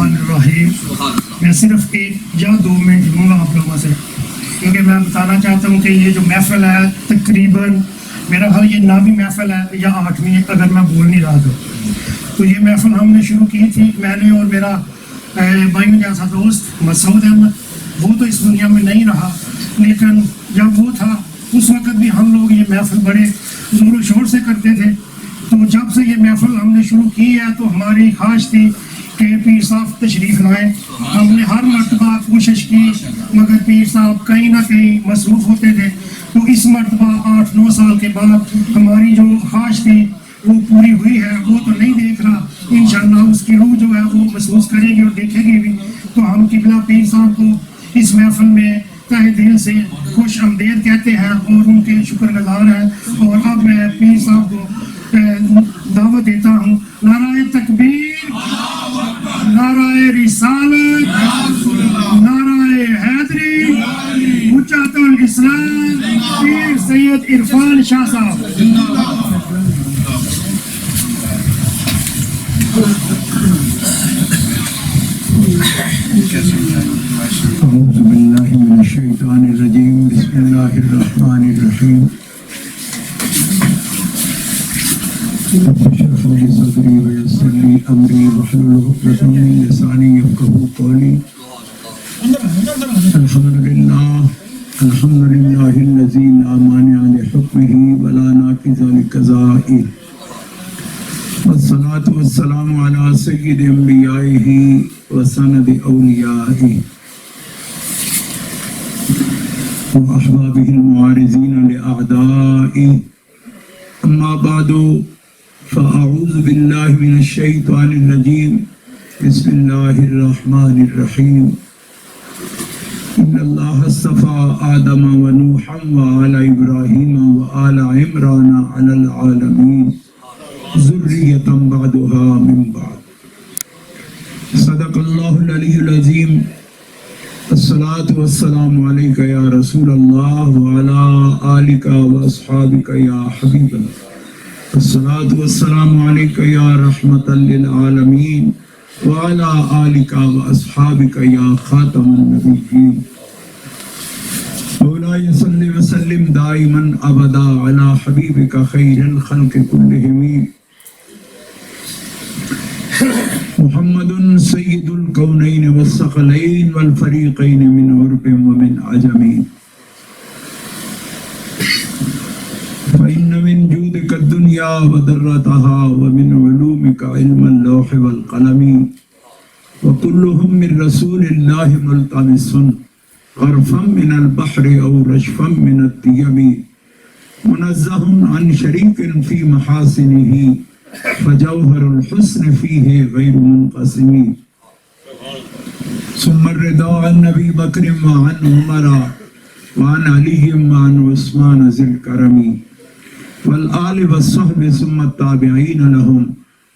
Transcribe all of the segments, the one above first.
الرحمن الرحیم. میں صرف 1 یا 2 منٹ لوں گا آپ لوگوں سے، کیونکہ میں بتانا چاہتا ہوں کہ یہ جو محفل ہے تقریباً میرا خیال یہ 9ویں محفل ہے یا 8ویں اگر میں بول نہیں رہا تو یہ محفل ہم نے شروع کی تھی، میں نے اور میرا بھائی جیسا دوست مسعود احمد. وہ تو اس دنیا میں نہیں رہا، لیکن جب وہ تھا اس وقت بھی ہم لوگ یہ محفل بڑے زور و شور سے کرتے تھے. تو جب سے یہ محفل ہم نے شروع کی ہے تو ہماری خواہش تھی کہ پیر صاحب تشریف لائیں. ہم نے ہر مرتبہ کوشش کی مگر پیر صاحب کہیں نہ کہیں مصروف ہوتے تھے. تو اس مرتبہ 8-9 سال کے بعد ہماری جو خواہش تھی وہ پوری ہوئی ہے. وہ تو نہیں دیکھ رہا، انشاءاللہ اس کی روح جو ہے وہ محسوس کرے گی اور دیکھے گی بھی. تو ہم قبلہ پیر صاحب کو اس محفل میں تہ دل سے خوش آمدید کہتے ہیں اور ان کے شکر گزار ہیں. اور اب میں پیر صاحب کو دعوت دیتا ہوں. نعرہ تکبیر، نعرہ رسالت، نعرہ حیدری، حجت الاسلام پیر سید عرفان شاہ صاحب. اعوذ باللہ من الشیطان الرجیم. بسم اللہ الرحمن الرحیم. رب اشرح لي صدری ویسر لي امری واحلل عقدۃ من لسانی یفقهوا قولی. الحمد للہ الذی لا مانع لحکمہ ولا ناقض لقضائہ، والصلاة والسلام علی سید انبیائہ وسند اولیائہ واحبابہ المعارضین لأعدائہ. اما بعد فاعوذ باللہ من الشیطان الرجیم. بسم اللہ الرحمن الرحیم. ان اللہ اصطفى آدم ونوحا وآل ابراہیم وآل عمران علی العالمین ذریۃ بعضها من بعض. صدق اللہ العلی العظیم. الصلاة والسلام علیک یا رسول اللہ وعلی آلک واصحابک یا حبیب اللہ. الصلاة والسلام علیک یا رحمۃ للعالمین وعلی آلک واصحابک یا خاتم النبیین. مولاي صل وسلم دائما ابدا على حبيبك خير الخلق كلهم محمد سيد الكونين والثقلين والفريقين من عرب ومن عجم. فإن من جودك الدنيا وضرتها ومن علومك علم اللوح والقلم وكلهم من رسول الله ملتمس غرفا من البحر او رشفا من الديم منزه عن شريك في محاسنه فجوهر الحسن فيه غير منقسم. ثم الرضا عن ابي بكر وعن عمر وعن علي وعن عثمان ذي الكرم والآل والصحب ثم التابعين لهم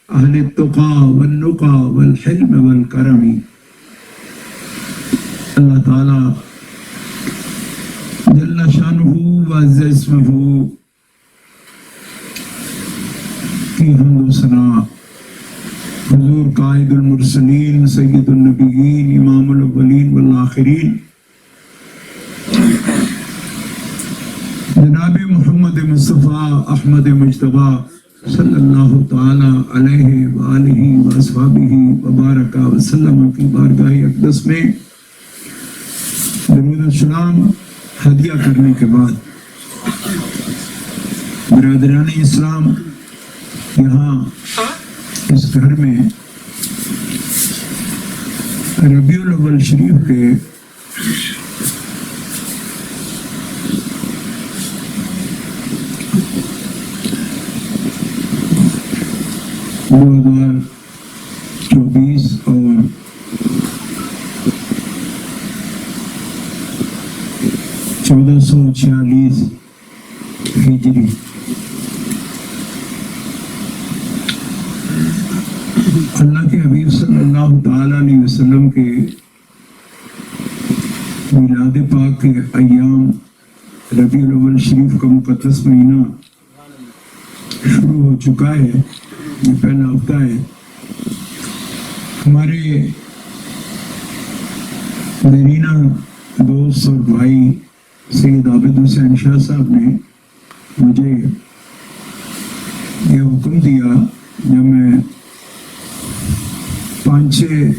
اهل التقى والنقى والحلم والكرم. اللہ تعالی جل شانہ وعز اسمہ کی حمد و ثنا حضور قائد المرسلین سید النبیین امام الاولین والآخرین جناب محمد مصطفیٰ احمد مجتبیٰ صلی اللہ تعالی علیہ وآلہ واصحابہ وبارک وسلم کی بارگاہ اقدس میں درود السلام ہدیہ کرنے کے بعد برادران اسلام یہاں اس گھر میں ربیع الاول شریف کے دو 2024 اور 1446 ہجری اللہ کے حبیب صلی اللہ تعالی علیہ وسلم کے میلاد پاک کے ایام ربیع الاول شریف کا مقدس مہینہ شروع ہو چکا ہے. یہ پہلا ہفتہ ہے. ہمارے دیرینہ دوست اور بھائی سید عابد حسین شاہ صاحب نے مجھے یہ حکم دیا جب میں 5-6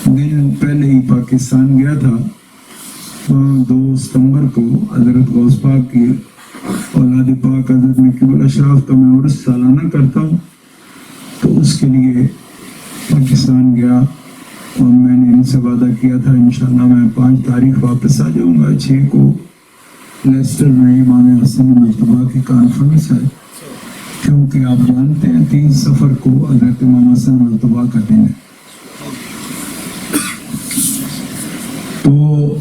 دن پہلے ہی پاکستان گیا تھا، وہاں 2 ستمبر کو حضرت غوث پاک کی اولاد پاک حضرت نقیب الاشراف کا میں عرس سالانہ کرتا ہوں، تو اس کے لیے پاکستان گیا اور میں نے ان سے وعدہ کیا تھا انشاءاللہ میں 5 تاریخ واپس آ جاؤں گا۔ 6 کو لیسٹر میں امام حسن مجتبیٰ کی کانفرنس ہے، کیونکہ آپ جانتے ہیں 30 سفر کو حضرت امام حسن مجتبیٰ کا دن ہے۔ تو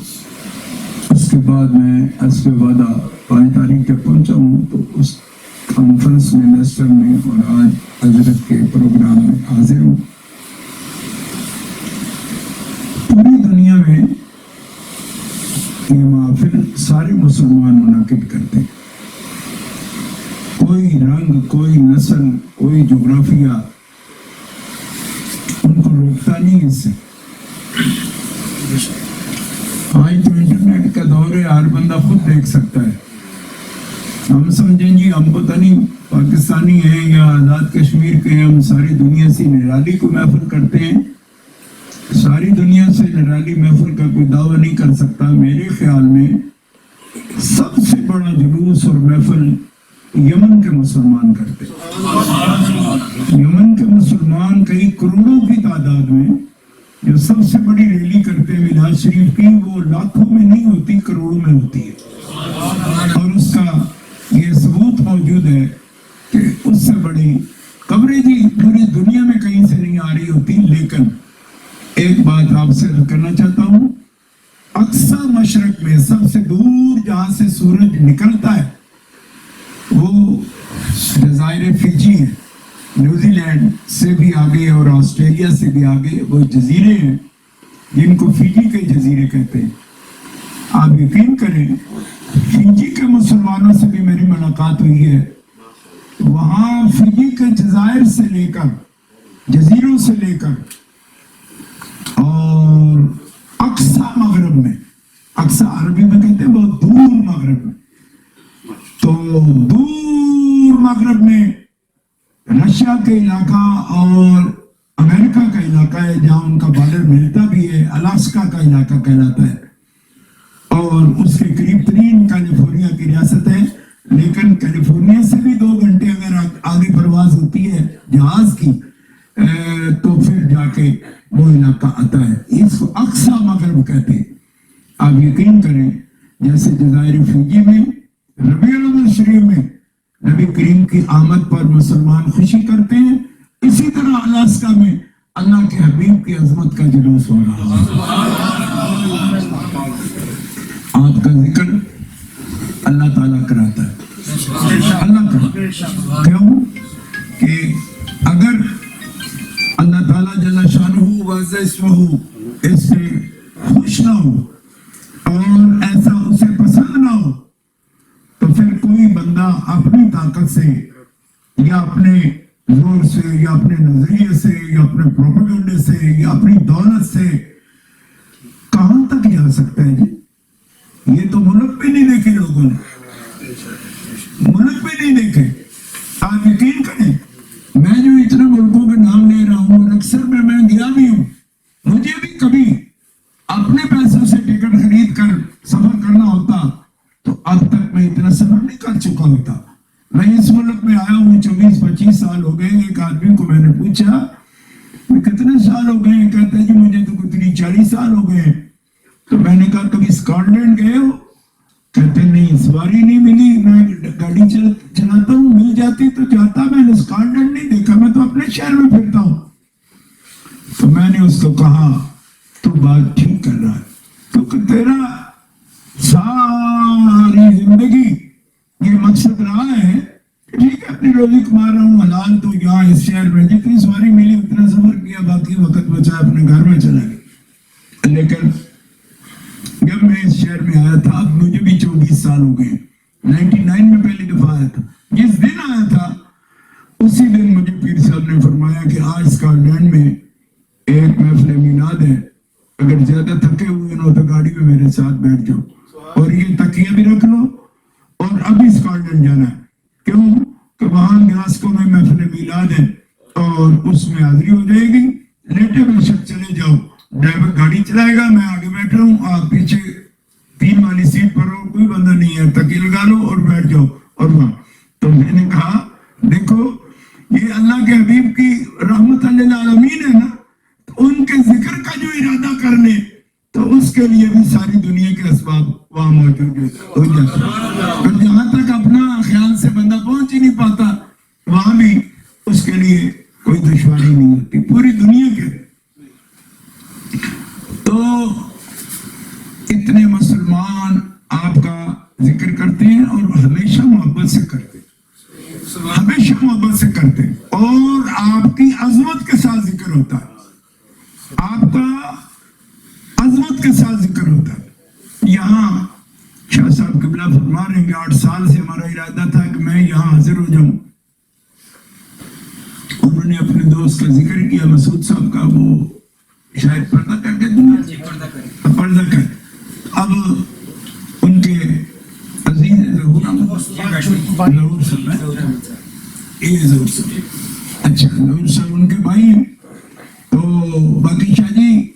اس کے بعد میں حسب وعدہ 5 تاریخ جب پہنچا ہوں تو اس کانفرنس میں لیسٹر میں اور آج حضرت کے پروگرام میں حاضر ہوں۔ پوری دنیا میں یہ محافل سارے مسلمان منعقد کرتے ہیں، کوئی رنگ، کوئی نسل، کوئی جغرافیہ ان کو روکتا نہیں اس سے۔ آج تو انٹرنیٹ کا دور ہے، ہر بندہ خود دیکھ سکتا ہے۔ ہم سمجھیں جی ہم پتہ نہیں پاکستانی ہیں یا آزاد کشمیر کے ہیں، ہم ساری دنیا سے نرالی کو محفل کرتے ہیں۔ ساری دنیا سے نرالی محفل کا کوئی دعویٰ نہیں کر سکتا۔ میرے خیال میں سب سے بڑا جلوس اور محفل یمن کے مسلمان کرتے ہیں۔ یمن کے مسلمان کئی کروڑوں کی تعداد میں جو سب سے بڑی ریلی کرتے ہیں میلاد شریف کی، وہ لاکھوں میں نہیں ہوتی، کروڑوں میں ہوتی ہے، اور اس کا یہ ثبوت موجود ہے کہ اس سے بڑی کوریج پوری دنیا میں کہیں سے نہیں آ رہی ہوتی۔ لیکن ایک بات آپ سے کرنا چاہتا ہوں، اقصی مشرق میں سب سے دور جہاں سے سورج نکلتا ہے وہ جزائر فیجی ہے، نیوزی لینڈ سے بھی آگے اور آسٹریلیا سے بھی آگے وہ جزیرے ہیں جن کو فیجی کے جزیرے کہتے ہیں۔ آپ یقین کریں فیجی کے مسلمانوں سے بھی میری ملاقات ہوئی ہے، وہاں فیجی کے جزائر سے لے کر، جزیروں سے لے کر اور اقصی مغرب میں، اقصی عربی میں کہتے ہیں بہت دور مغرب میں، تو دور مغرب میں رشیا کا علاقہ اور امریکہ کا علاقہ ہے جہاں ان کا بارڈر ملتا بھی ہے، الاسکا کا علاقہ کہلاتا ہے، اور اس کے قریب ترین کیلیفورنیا کی ریاست ہے۔ لیکن کیلیفورنیا سے بھی 2 گھنٹے اگر آگے پرواز ہوتی ہے جہاز کی تو پھر جا کے وہ علاقہ آتا ہے، اس کو اقصی مغرب کہتے ہیں۔ آپ یقین کریں جیسے جزائر فیجی میں ربیع الاول شریف میں نبی کریم کی آمد پر مسلمان خوشی کرتے ہیں، اسی طرح الاسکا میں اللہ کے حبیب کی عظمت کا جلوس ہو رہا ہے۔ آپ کا ذکر اللہ تعالیٰ کراتا ہے، اللہ کا کیوں کہ اگر اللہ تعالیٰ جل شانہ وعز اسمہ اس سے خوش نہ ہو اور ایسا اسے پسند نہ ہو تو پھر کوئی بندہ اپنی طاقت سے یا اپنے زور سے یا اپنے نظریے سے یا اپنے پروپیگنڈے سے یا اپنی دولت سے کہاں تک جا سکتا ہے جی؟ یہ تو ملک پہ نہیں دیکھے لوگوں نے، ملک پہ نہیں دیکھے۔ آپ یقین کریں میں جو اتنے ملکوں کے نام لے رہا ہوں اور اکثر میں گیا بھی ہوں، مجھے بھی کبھی اپنے پیسوں سے ٹکٹ خرید کر سفر کرنا ہوتا تو اب تک میں اتنا سفر نہیں کر چکا ہوتا۔ میں اس ملک میں آیا ہوں 24-25 سال ہو گئے۔ ایک آدمی کو میں نے پوچھا کتنے سال ہو گئے، کہتے ہیں جی مجھے تو کتنی 40 سال ہو گئے۔ تو میں نے کہا کبھی اسکاٹ لینڈ گئے ہو؟ کہتے نہیں، سواری نہیں ملی، میں گاڑی چلاتا ہوں، مل جاتی تو جاتا، میں نے اسکاٹ لینڈ نہیں دیکھا، میں تو اپنے شہر میں پھرتا ہوں۔ تو میں نے اس کو کہا تو بات ٹھیک کر رہا ہے، کیونکہ تیرا ساری زندگی یہ مقصد رہا ہے ٹھیک ہے اپنی روزی کما رہا ہوں حلال، تو یہاں اس شہر میں جتنی سواری ملی اتنا سفر کیا، باقی وقت بچا اپنے گھر میں چلا گیا۔ لیکن جب میں اس شہر میں آیا تھا، اب مجھے بھی 24 سال ہو گئے، 99 میں پہلی دفعہ آیا تھا، جس دن آیا تھا اسی دن مجھے پیر صاحب نے فرمایا کہ آج اسکاٹ لینڈ میں ایک محفل میلاد ہے، اگر زیادہ تھکے ہوئے ہو تو گاڑی میں میرے ساتھ بیٹھ جاؤ, اور یہ تکیہ بھی رکھ لو, اور ابھی اسکاٹلینڈ جانا ہے. کیوں کہ وہاں گلاسکو میں محفل میلاد ہے اور اس میں حاضری ہو جائے گی. لیٹے بے شک چلے جاؤ, ڈرائیور گاڑی چلائے گا, میں آگے بیٹھ رہا ہوں, آپ پیچھے 3 والی سیٹ پر ہو, کوئی بندہ نہیں ہے, تکیہ لگا لو اور بیٹھ جاؤ. اور وہاں تو میں نے کہا دیکھو یہ اللہ کے حبیب کی رحمت للعالمین ہے نا, تو ان کے ذکر کا جو ارادہ کر لے تو اس کے لیے بھی ساری دنیا کے اسباب وہاں موجود ہو جاتے ہیں. اور جہاں تک اپنا خیال سے بندہ پہنچ ہی نہیں پاتا وہاں بھی اس کے لیے کوئی دشواری نہیں ہوتی پوری دنیا کے. تو اتنے مسلمان آپ کا ذکر کرتے ہیں اور ہمیشہ محبت سے کرتے ہیں, ہمیشہ محبت سے کرتے ہیں, اور آپ کی عظمت کے ساتھ ذکر ہوتا ہے, آپ کا عظمت کے ساتھ ذکر ہوتا ہے. یہاں شاہ صاحب قبلہ فرما رہے ہیں کہ 8 سال سے ہمارا ارادہ تھا کہ میں یہاں حاضر ہو جاؤں. انہوں نے اپنے دوست کا ذکر کیا, مسعود صاحب کا, وہ شاید پردہ کر کے دنیا پردہ کر. اب ان کے عزیز ظہور صاحب, اچھا ظہور صاحب ان کے بھائی ہیں. تو باقی شاہ جی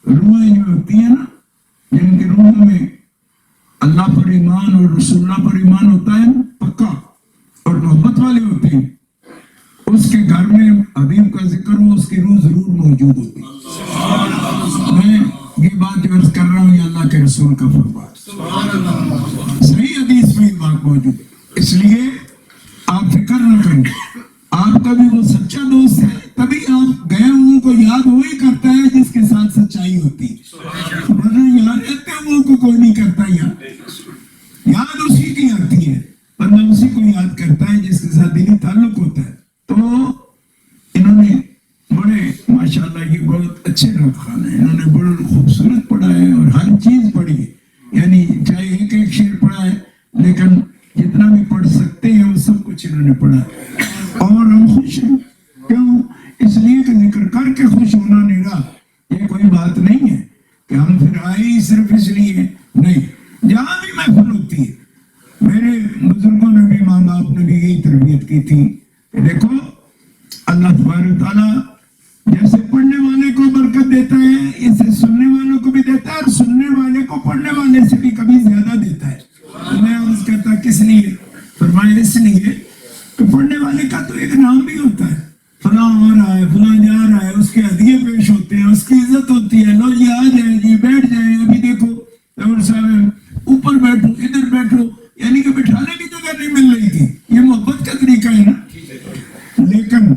روحیں جو ہوتی ہیں نا, جن کی روحوں میں اللہ پر ایمان اور رسول اللہ پر ایمان ہوتا ہے پکا اور محبت والے ہوتے ہیں, اس کے گھر میں حبیب کا ذکر ہو, اس کی روح ضرور موجود ہوتی ہے. میں یہ بات جو عرض کر رہا ہوں یہ اللہ کے رسول کا فرمان, صحیح حدیث میں یہ بات موجود ہے. اس لیے آپ فکر نہ کریں, آپ کا بھی وہ سچا دوست ہے, تبھی آپ گئے ہوں کو یاد وہی کرتا ہے جس کے ساتھ سچائی ہوتی ہے, ورنہ یہاں رہتے ہوں کو کوئی نہیں کرتا. یاد اسی کی آتی ہے, ورنہ اسی کو یاد کرتا ہے جس کے ساتھ دلی تعلق ہوتا ہے. تو انہوں نے بڑے ماشاءاللہ یہ بہت اچھے رب خان ہیں, انہوں نے بڑا خوبصورت پڑھا ہے اور ہر چیز پڑھی ہے, یعنی چاہے ایک ایک شعر پڑھا ہے لیکن جتنا بھی پڑھ سکتے ہیں وہ سب کچھ انہوں نے پڑھا ہے. اور ہم خوش ہیں, کیوں؟ اس لیے کہ ذکر کر کے خوش ہونا نہیں رہا, یہ کوئی بات نہیں ہے کہ ہم پھر آئے ہی صرف اس لیے نہیں. جہاں بھی محفل ہوتی ہے, میرے بزرگوں نے بھی, ماں باپ نے بھی یہی تربیت کی تھی کہ دیکھو اللہ تبارک تعالیٰ جیسے پڑھنے والے کو برکت دیتا ہے اسے سننے والوں کو بھی دیتا ہے, اور سننے والے کو پڑھنے والے سے بھی کبھی زیادہ دیتا ہے. میں عرض کرتا کس لیے, فرمایا اس لیے کہ پڑھنے والے کا تو ایک نام بھی ہوتا ہے, فلاں آ رہا ہے, فلاں جا رہا ہے, اس کے ہدیے پیش ہوتے ہیں, اس کی عزت ہوتی ہے, لو جی آ جائیں جی بیٹھ جائیں, ابھی دیکھو ظہور صاحب اوپر بیٹھو ادھر بیٹھو, یعنی کہ بٹھانے کی جگہ نہیں مل رہی تھی. یہ محبت کا طریقہ ہے نا. لیکن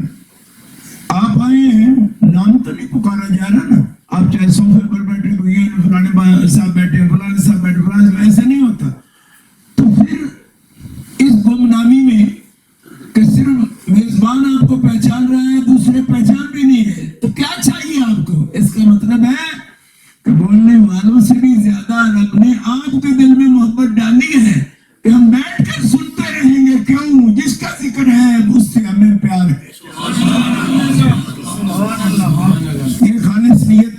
آپ آئے ہیں, نام تو نہیں پکارا جا رہا نا, آپ چاہے صوفے پر بیٹھے ہوئے فلانے صاحب بیٹھے, فلانے صاحب بیٹھے, فلانے, ایسا نہیں ہوتا. تو پھر اس گمنامی میں کہ صرف میزبان آپ کو پہچان رہا ہے, دوسرے پہچان بھی نہیں ہے, تو کیا چاہیے آپ کو؟ اس کا مطلب ہے کہ بولنے والوں سے بھی زیادہ رب نے آپ کے دل میں محبت ڈالی ہے کہ ہم بیٹھ کر سنتے رہیں گے. کیوں؟ جس کا ذکر ہے اس سے ہمیں پیار ہے. یہ خالص نیت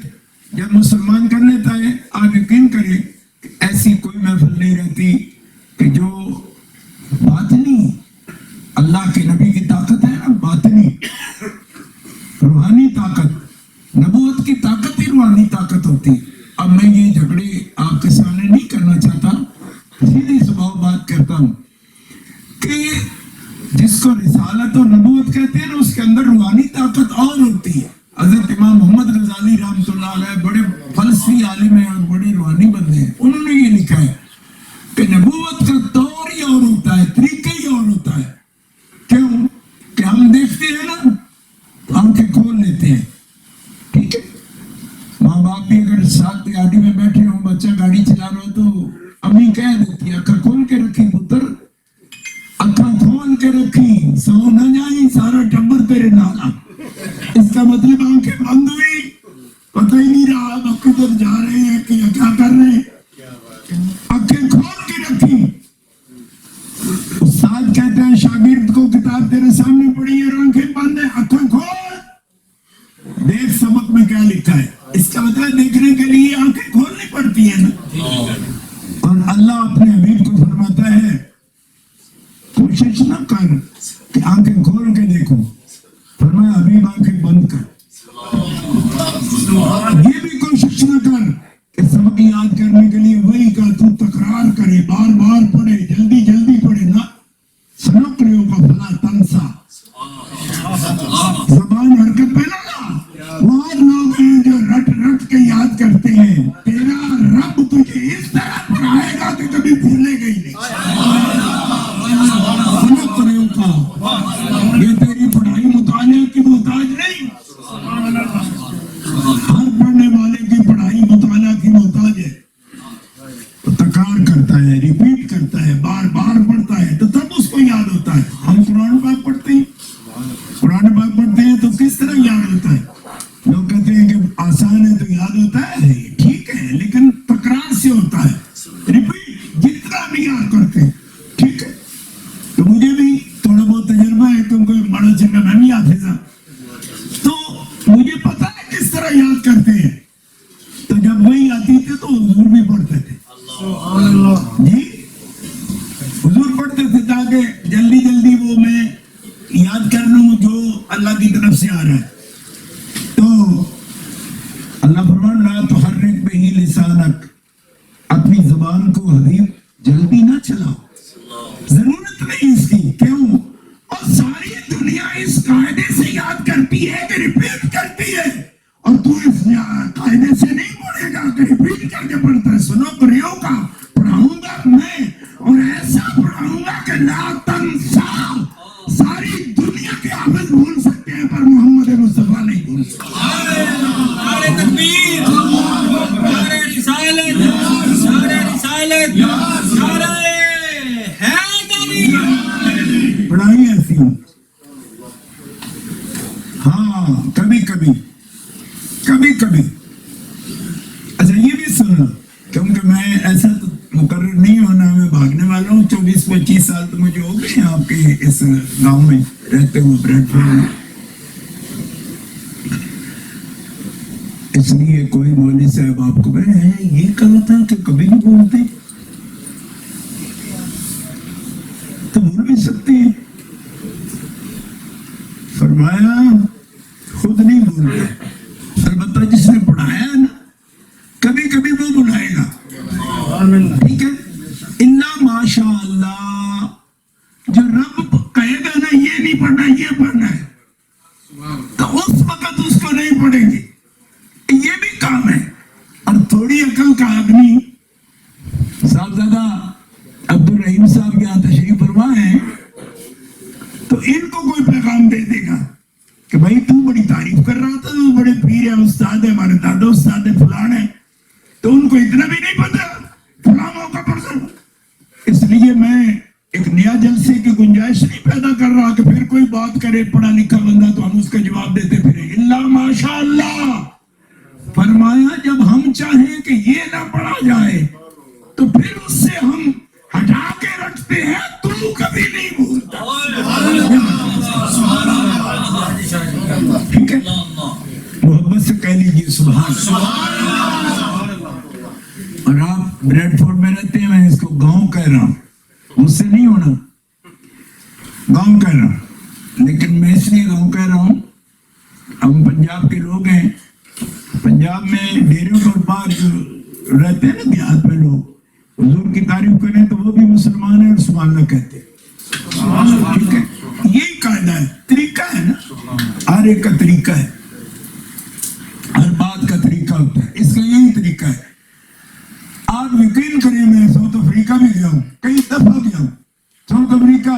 جب مسلمان کر لیتا ہے, آپ یقین کریں کہ ایسی کوئی محفل نہیں رہتی کہ جو باطنی اللہ کے نبی کی طاقت ہے نا, باطنی روحانی طاقت, نبوت کی طاقت ہی روحانی طاقت ہوتی. اب میں یہ جھگڑے آپ کے سامنے نہیں کرنا چاہتا, سیدھی سباؤ بات کرتا ہوں کہ جس کو رسالت و نبوت کہتے ہیں نا, اس کے اندر روحانی طاقت اور ہوتی ہے. حضرت امام محمد غزالی رحمۃ اللہ علیہ بڑے فلسفی عالم ہیں اور بڑے روحانی بندے ہیں, انہوں نے یہ لکھا ہے کہ نبوت کا طور ہی اور ہوتا ہے, طریقہ ہی اور ہوتا ہے. کیوں کہ ہم دیکھتے ہیں نا تو آنکھیں کھول لیتے ہیں, ٹھیک ہے. ماں باپ بھی اگر ساتھ گاڑی میں بیٹھے ہوں, بچہ گاڑی چلا رہا ہو تو امی کہہ دیتی ہے اکھا کھول کے رکھی پتر, اکھا کھول کے رکھی, سو نہ جائیں سارا ٹبر تیرے نالا. اس کا مطلب آنکھیں بند ہوئی, پتہ ہی نہیں رہا اب کدھر جا رہے ہیں کہ کیا کر رہے ہیں. آنکھیں کھول کے رکھی. استاد کہتے ہیں شاگرد کو کتاب تیرے سامنے پڑھی ہے اور آنکھیں بند ہے, آنکھیں کھول, دیکھ سبق میں کیا لکھا ہے. اس کا مطلب دیکھنے کے لیے آنکھیں کھولنی پڑتی ہیں نا. اور اللہ اپنے حبیب کو فرماتا ہے کوشش نہ کر کہ آنکھیں کھول کے دیکھو، فرمایا حبیب آنکھیں بند کر. یہ بھی کوشش نہ کر کہ سبق یاد کرنے کے لیے وہی کا تو تکرار کرے، بار بار پڑھے، جلدی جلدی پڑھے نا. سنقرئک فلا تنسى، زبان حرکت پہ نہ لا. وہ لوگ ہیں جو رٹ رٹ کے یاد کرتے ہیں، تیرا رب تجھے اس طرح پڑھائے گا کہ کبھی بھولے گا ہی نہیں. سنقرئک، یہ تیری پڑھائی مطالعہ کی محتاج نہیں. ہر پڑھنے والے کی پڑھائی مطالعہ کی محتاج ہے. تکرار کرتا ہے، ریپیٹ کرتا ہے، بار بار پڑھتا ہے تو تب اس کو یاد ہوتا ہے. ہم قرآن پاک پڑھتے ہیں، قرآن پاک پڑھتے ہیں تو کس طرح یاد ہوتا ہے؟ لوگ کہتے ہیں کہ آسان ہے تو یاد ہوتا ہے، ٹھیک ہے، لیکن تکرار سے ہوتا ہے. ریپیٹ جتنا بھی یاد کرتے ہیں، ٹھیک ہے. تو مجھے بھی تھوڑا بہت تجربہ ہے کیونکہ بڑا چنگا میں بھی حافظ ہوں، تو مجھے پتا ہے کس طرح یاد کرتے ہیں. تو جب وہی آتی تھی تو حضور بھی پڑھتے تھے. جی حضور پڑھتے تھے تاکہ جلدی جلدی وہ میں یاد کر لوں جو اللہ کی طرف سے آ رہا ہے. تو اللہ فرمان لا تحرک بہ لسانک، اپنی زبان کو حبیب جلدی نہ چلاؤ، ضرورت نہیں اس کی. کیوں؟ اور ساری دنیا اس قاعدے سے یاد کرتی ہے کہ ریپیٹ کرتی ہے، اور تو اس قاعدے سے نہیں پڑھے گا کہ ریپیٹ کر کے پڑھتا ہے. سنو پریوں کا پڑھاؤں گا میں، اور ایسا پڑھاؤں گا کہ لا تنسا. ساری دنیا کے حافظ بھول سکتے ہیں پر محمد مصطفیٰ نہیں بھول سکتے. نعرہ تکبیر، نعرہ رسالت، نعرہ رسالت، نعرہ حیدری. پڑھائی ایسی ہوں. ہاں کبھی کبھی اچھا یہ بھی سننا، کیونکہ میں ایسا تو مقرر نہیں ہونا، میں بھاگنے والا ہوں. 24-25 سال تو مجھے ہو گئے ہیں آپ کے اس گاؤں میں رہتے ہوئے، بریڈ فورڈ میں. اس لیے کوئی مولوی صاحب آپ کو کہے یہ کہا تھا کہ کبھی نہیں بولتے، تو بھول بھی سکتے ہیں. فرمایا خود نہیں بھولتے، البتہ جس نے پڑھایا نا کبھی کبھی وہ بلائے گا. ٹھیک ہے، الا ماشاء اللہ، جو رب کہے گا نا یہ نہیں پڑھنا یہ پڑھنا ہے، تو اس وقت اس کو نہیں پڑھیں گے. یہ بھی کام ہے. اور تھوڑی عقل کا آدمی، صاحبزادہ عبد الرحیم صاحب یہاں تشریف فرما ہے، تو ان کو کوئی پیغام دے دے گا کہ بھائی تو بڑی تعریف کر رہا تھا، تو بڑے پیر ہیں، استاد ہے، ہمارے دادا استاد ہے، فلان ہے، تو ان کو اتنا بھی نہیں پتا فلاں موقع پر سن. اس لیے میں ایک نیا جلسے کی گنجائش نہیں پیدا کر رہا کہ پھر کوئی بات کرے پڑھا لکھا بندہ تو ہم اس کا جواب دیتے پھریں. اللہ ماشاء اللہ. فرمایا جب ہم چاہیں کہ یہ نہ پڑھا جائے تو پھر اس سے ہم ہٹا کے رکھتے ہیں، تو کبھی نہیں بھولتا. ٹھیک ہے، محبت سے کہہ لیجیے سبحان اللہ. اور آپ بریڈ فورڈ میں رہتے ہیں، میں اس کو گاؤں کہہ رہا ہوں، مجھ سے نہیں ہونا، گاؤں کہہ رہا ہوں. لیکن میں اس لیے گاؤں کہہ رہا ہوں، ہم پنجاب کے لوگ ہیں. پنجاب میں ڈیروں کے بعد جو رہتے ہیں نا دیہات میں لوگ، حضور کی تعریف کریں تو وہ بھی مسلمان ہیں اور سبحان اللہ کہتے ہیں. ٹھیک ہے، یہی قاعدہ ہے، طریقہ ہے نا، ہر ایک کا طریقہ ہے، ہر بات کا طریقہ ہوتا ہے. اس کا یہی طریقہ ہے. آپ یقین کریں میں ساؤتھ افریقہ بھی گیا ہوں، کئی دفعہ گیا ہوں. ساؤتھ افریقہ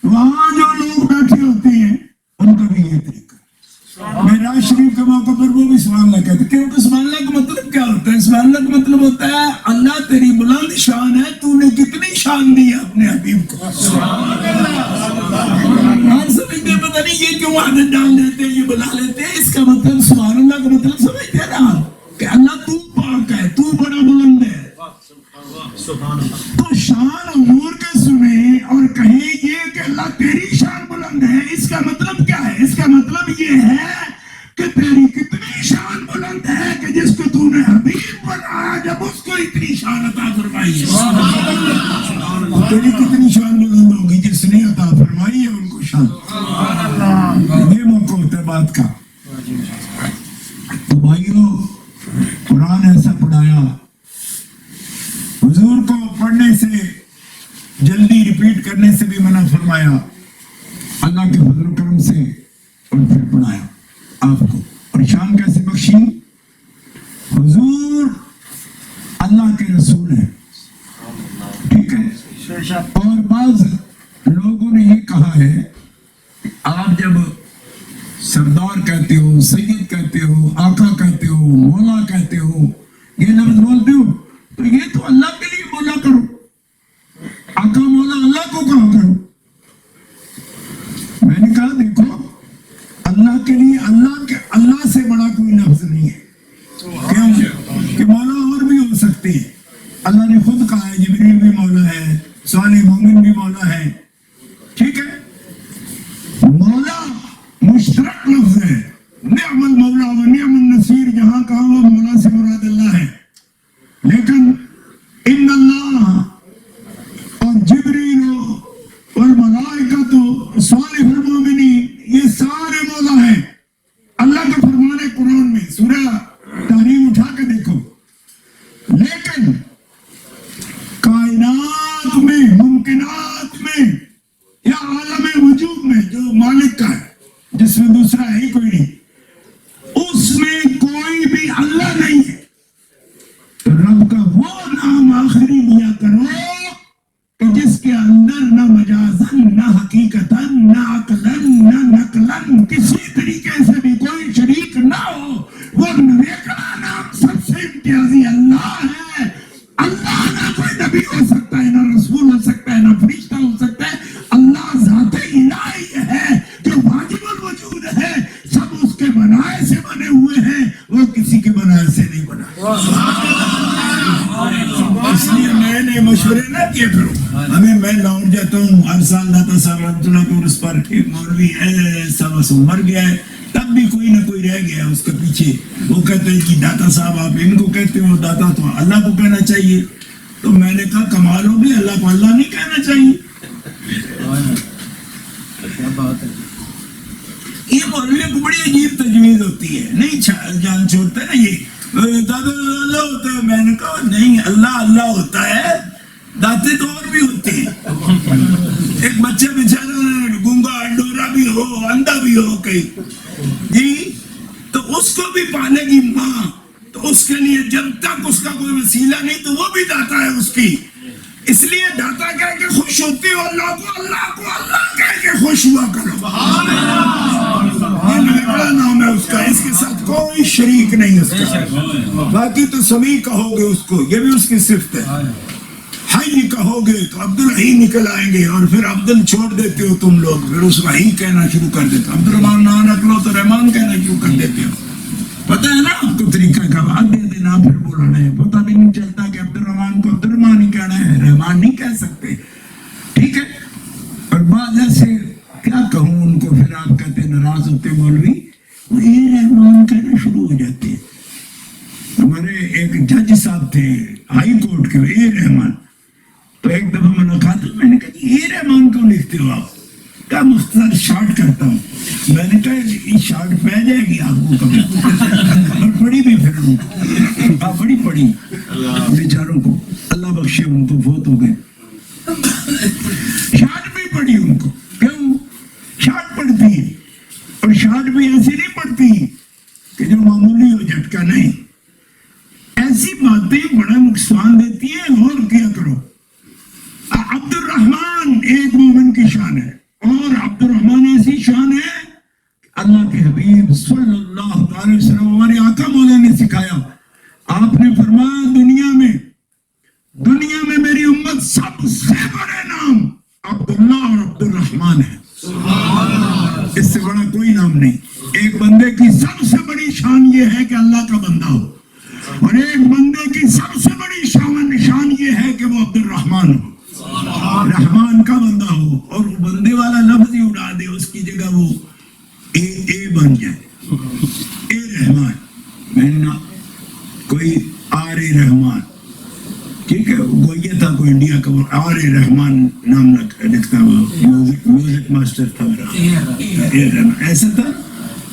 وہاں جو لوگ بیٹھے ہوتے ہیں ان کا بھی یہ طریقہ. معراج شریف کے موقع پر وہ بھی سبحان اللہ کہتے ہیں. کیونکہ سبحان اللہ کا مطلب کیا ہوتا ہے؟ سبحان اللہ کا مطلب ہوتا ہے اللہ تیری بلند شان ہے، تو نے کتنی شان دی ہے اپنے حبیب کو. ہم سمجھتے پتہ نہیں یہ کیوں عادت ڈال دیتے ہیں، یہ بلا لیتے ہیں. اس کا مطلب سبحان اللہ کا مطلب سمجھتے نا کہ اللہ تو پاک ہے، تو بڑا بلند ہے. تو شان حضور کے سنیں اور کہیں یہ کہ اللہ تیری شان بلند ہے، اس کا مطلب کیا ہے؟ اس کا مطلب یہ ہے کہ تیری کتنی شان بلند ہے کہ جس کو نے حبیب بنایا جب اس کو اتنی شان عطا فرمائی ہے. تیری کتنی شان بلند ہوگی جس نے عطا فرمائی ہے ان کو شان. یہ موقع ہوتا ہے بات کا. تو بھائیو قرآن ایسا پڑھایا, حضور کو پڑھنے سے جلدی ریپیٹ کرنے سے بھی منع فرمایا اللہ کے فضل و کرم سے, اور پھر پڑھایا آپ کو. اور شان کیسے بخشی؟ حضور اللہ کے رسول ہیں, ٹھیک ہے. اور بعض لوگوں نے یہ کہا ہے آپ جب سردار کہتے ہو, سید کہتے ہو, آقا کہتے ہو, مولا کہتے ہو, یہ لفظ بولتے ہو تو یہ تو اللہ کے لیے بولا کرو. آقا مولا اللہ کو کہا کرو. میں نے کہا دیکھو اللہ کے لیے اللہ سے بڑا کوئی لفظ نہیں ہے. کیوں کہ مولا اور بھی ہو سکتے ہیں. اللہ نے خود کہا ہے جبریل بھی مولا ہے, صالح مومن بھی مولا ہے, ٹھیک ہے. مولا مشترک لفظ ہے. نعم المولا و نعم النصیر, جہاں کہا وہ مولا سے مراد اللہ ہے. لیکن ان اللہ اور جبریل اور ملائکۃ صالح المومنین یہ سارے مولا ہیں. اللہ کا فرمان ہے قرآن میں, سورہ تحریم اٹھا کے دیکھو. لیکن کائنات میں, ممکنات میں یا عالم وجود میں جو مالک کا ہے, جس میں دوسرا ہے ہی کوئی نہیں, اس میں کوئی بھی اللہ نہیں ہے. تو رب کا وہ نام آخری لیا کرو کہ جس کے اندر نہ مجازن, نہ حقیقتاً, نہ عقلاً, نہ نقلاً کسی طریقے سے بھی کوئی شریک نہ ہو. وہ نیکڑا نام سب سے امتیازی اللہ ہے. اللہ نہ کوئی نبی ہو سکتا ہے, نہ رسول ہو سکتا ہے, نہ فرشتہ ہو سکتا ہے. اللہ ذات الہی ہے جو واجب الوجود ہے. سب اس کے بنائے سے بنے ہوئے ہیں, وہ کسی کے بنائے سے نہیں بنا. اس لیے میں نے مشورے نہ کیا کرو. ہمیں میں لوٹ جاتا ہوں ہر سال داتا صاحب رحمۃ اللہ کو اس پر ایک مولوی ایسا بس مر گیا ہے, تب بھی کوئی نہ کوئی رہ گیا اس کے پیچھے. وہ کہتے ہیں کہ داتا صاحب آپ ان کو کہتے ہو, داتا تو اللہ کو کہنا چاہیے. تو میں نے کہا کمال ہو گئی, اللہ کو اللہ نہیں کہنا چاہیے. یہ مولوی کو بڑی عجیب تجویز ہوتی ہے, نہیں جان چھوڑتا نا یہ دادا اللہ ہوتا ہے. میں نے کہا نہیں, اللہ اللہ ہوتا ہے, داتے تو اور بھی ہوتے ہیں. ایک بچہ بیچارہ گونگا ڈورا بھی ہو, اندھا بھی ہو کہیں جی, تو اس کو بھی پالے گی ماں. تو اس کے لیے جب تک اس کا کوئی وسیلہ نہیں تو وہ بھی داتا ہے اس کی. اس لیے داتا کہہ کے خوش ہوتی ہو, اللہ کو اللہ کہہ کے خوش ہوا کرو. یہ میرا نام ہے اس کا, اس کے ساتھ کوئی شریک نہیں اس کا. باقی تو سمیع کہو گے اس کو, یہ بھی اس کی صفت ہے. حی کہو گے تو عبد الحی نکل آئیں گے, اور پھر عبدل چھوڑ دیتے ہو تم لوگ, پھر اس کا ہی کہنا شروع کر دیتے ہو. عبد الرحمان نہ رکھ لو تو رحمان کہنا شروع کر دیتے ہو. پتہ ہے نا آپ کو طریقہ کا, بات دے دینا پھر بولنا ہے. پتہ بھی نہیں چلتا کہ عبد الرحمان کو عبد الرحمان ہی کہنا ہے, رحمان نہیں کہہ سکتے, ٹھیک ہے. اور بعض ایسے کیا کہوں ان کو, پھر آپ کہتے ناراض ہوتے مولوی, وہ یہ رحمان کہنا شروع ہو جاتے ہیں. ہمارے ایک جج صاحب تھے ہائی کورٹ کے, اے رحمان. تو ایک دفعہ ملاقات, میں نے کہا اے رحمان کیوں لکھتے ہو آپ؟ کیا مختصر شارٹ کرتا ہوں. میں نے کہا یہ شارٹ پہ جائے گی آپ کو کبھی, اور پڑھی بھی پھر ہوں, بڑی پڑھی بیچاروں کو, اللہ بخشے ان کو, فوت ہو گئے. شارٹ بھی پڑھی ان کو, کیوں شارٹ پڑھتی ہے, اور شارٹ بھی ایسی نہیں پڑھتی کہ جو معمولی ہو, جھٹکا نہیں. ایسی باتیں بڑا نقصان دیتی ہیں, غور کیا کرو. عبد الرحمن ایک مومن کی شان ہے, اور عبد الرحمن ایسی شان ہے اللہ کے حبیب صلی اللہ علیہ وسلم ہمارے آقا مولا نے سکھایا. آپ نے فرمایا دنیا میں میری امت سب سے بڑے نام عبداللہ اور عبد الرحمن ہے. اس سے بڑا کوئی نام نہیں. ایک بندے کی سب سے بڑی شان یہ ہے کہ اللہ کا بندہ ہو, اور ایک بندے کی سب سے بڑی شان یہ ہے کہ وہ عبد الرحمن ہو, رحمان کا بندہ ہو, اور وہ بندے والا لفظ ہی اڑا دے, اس کی جگہ وہ اے بن جائے, اے رحمان. میں کوئی آر رحمان، ٹھیک ہے، وہ یہ تھا کوئی انڈیا کا، آر رحمان نام لکھتا ہوا، میوزک ماسٹر تھا میرا، ایسا تھا.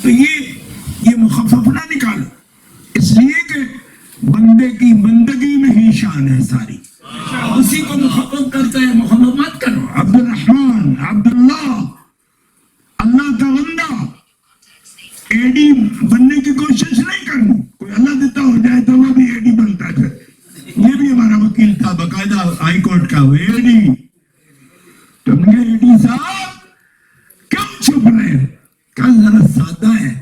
تو یہ مخفف نہ نکالو، اس لیے کہ بندے کی بندگی میں ہی شان ہے ساری، اسی کو مخفف کرتا ہے. مخفف مت کرو. عبد الرحمان، عبداللہ، اللہ کا بندہ، اے ڈی بننے کی کوشش نہیں کرنی. کوئی اللہ دیتا ہو جائے تو وہ بھی اے ڈی بنتا ہے. یہ بھی ہمارا وکیل تھا باقاعدہ ہائی کورٹ کا، اے ڈی. تم نے اے ڈی صاحب کیوں چھپ رہے؟ کہا ذرا سادہ ہے.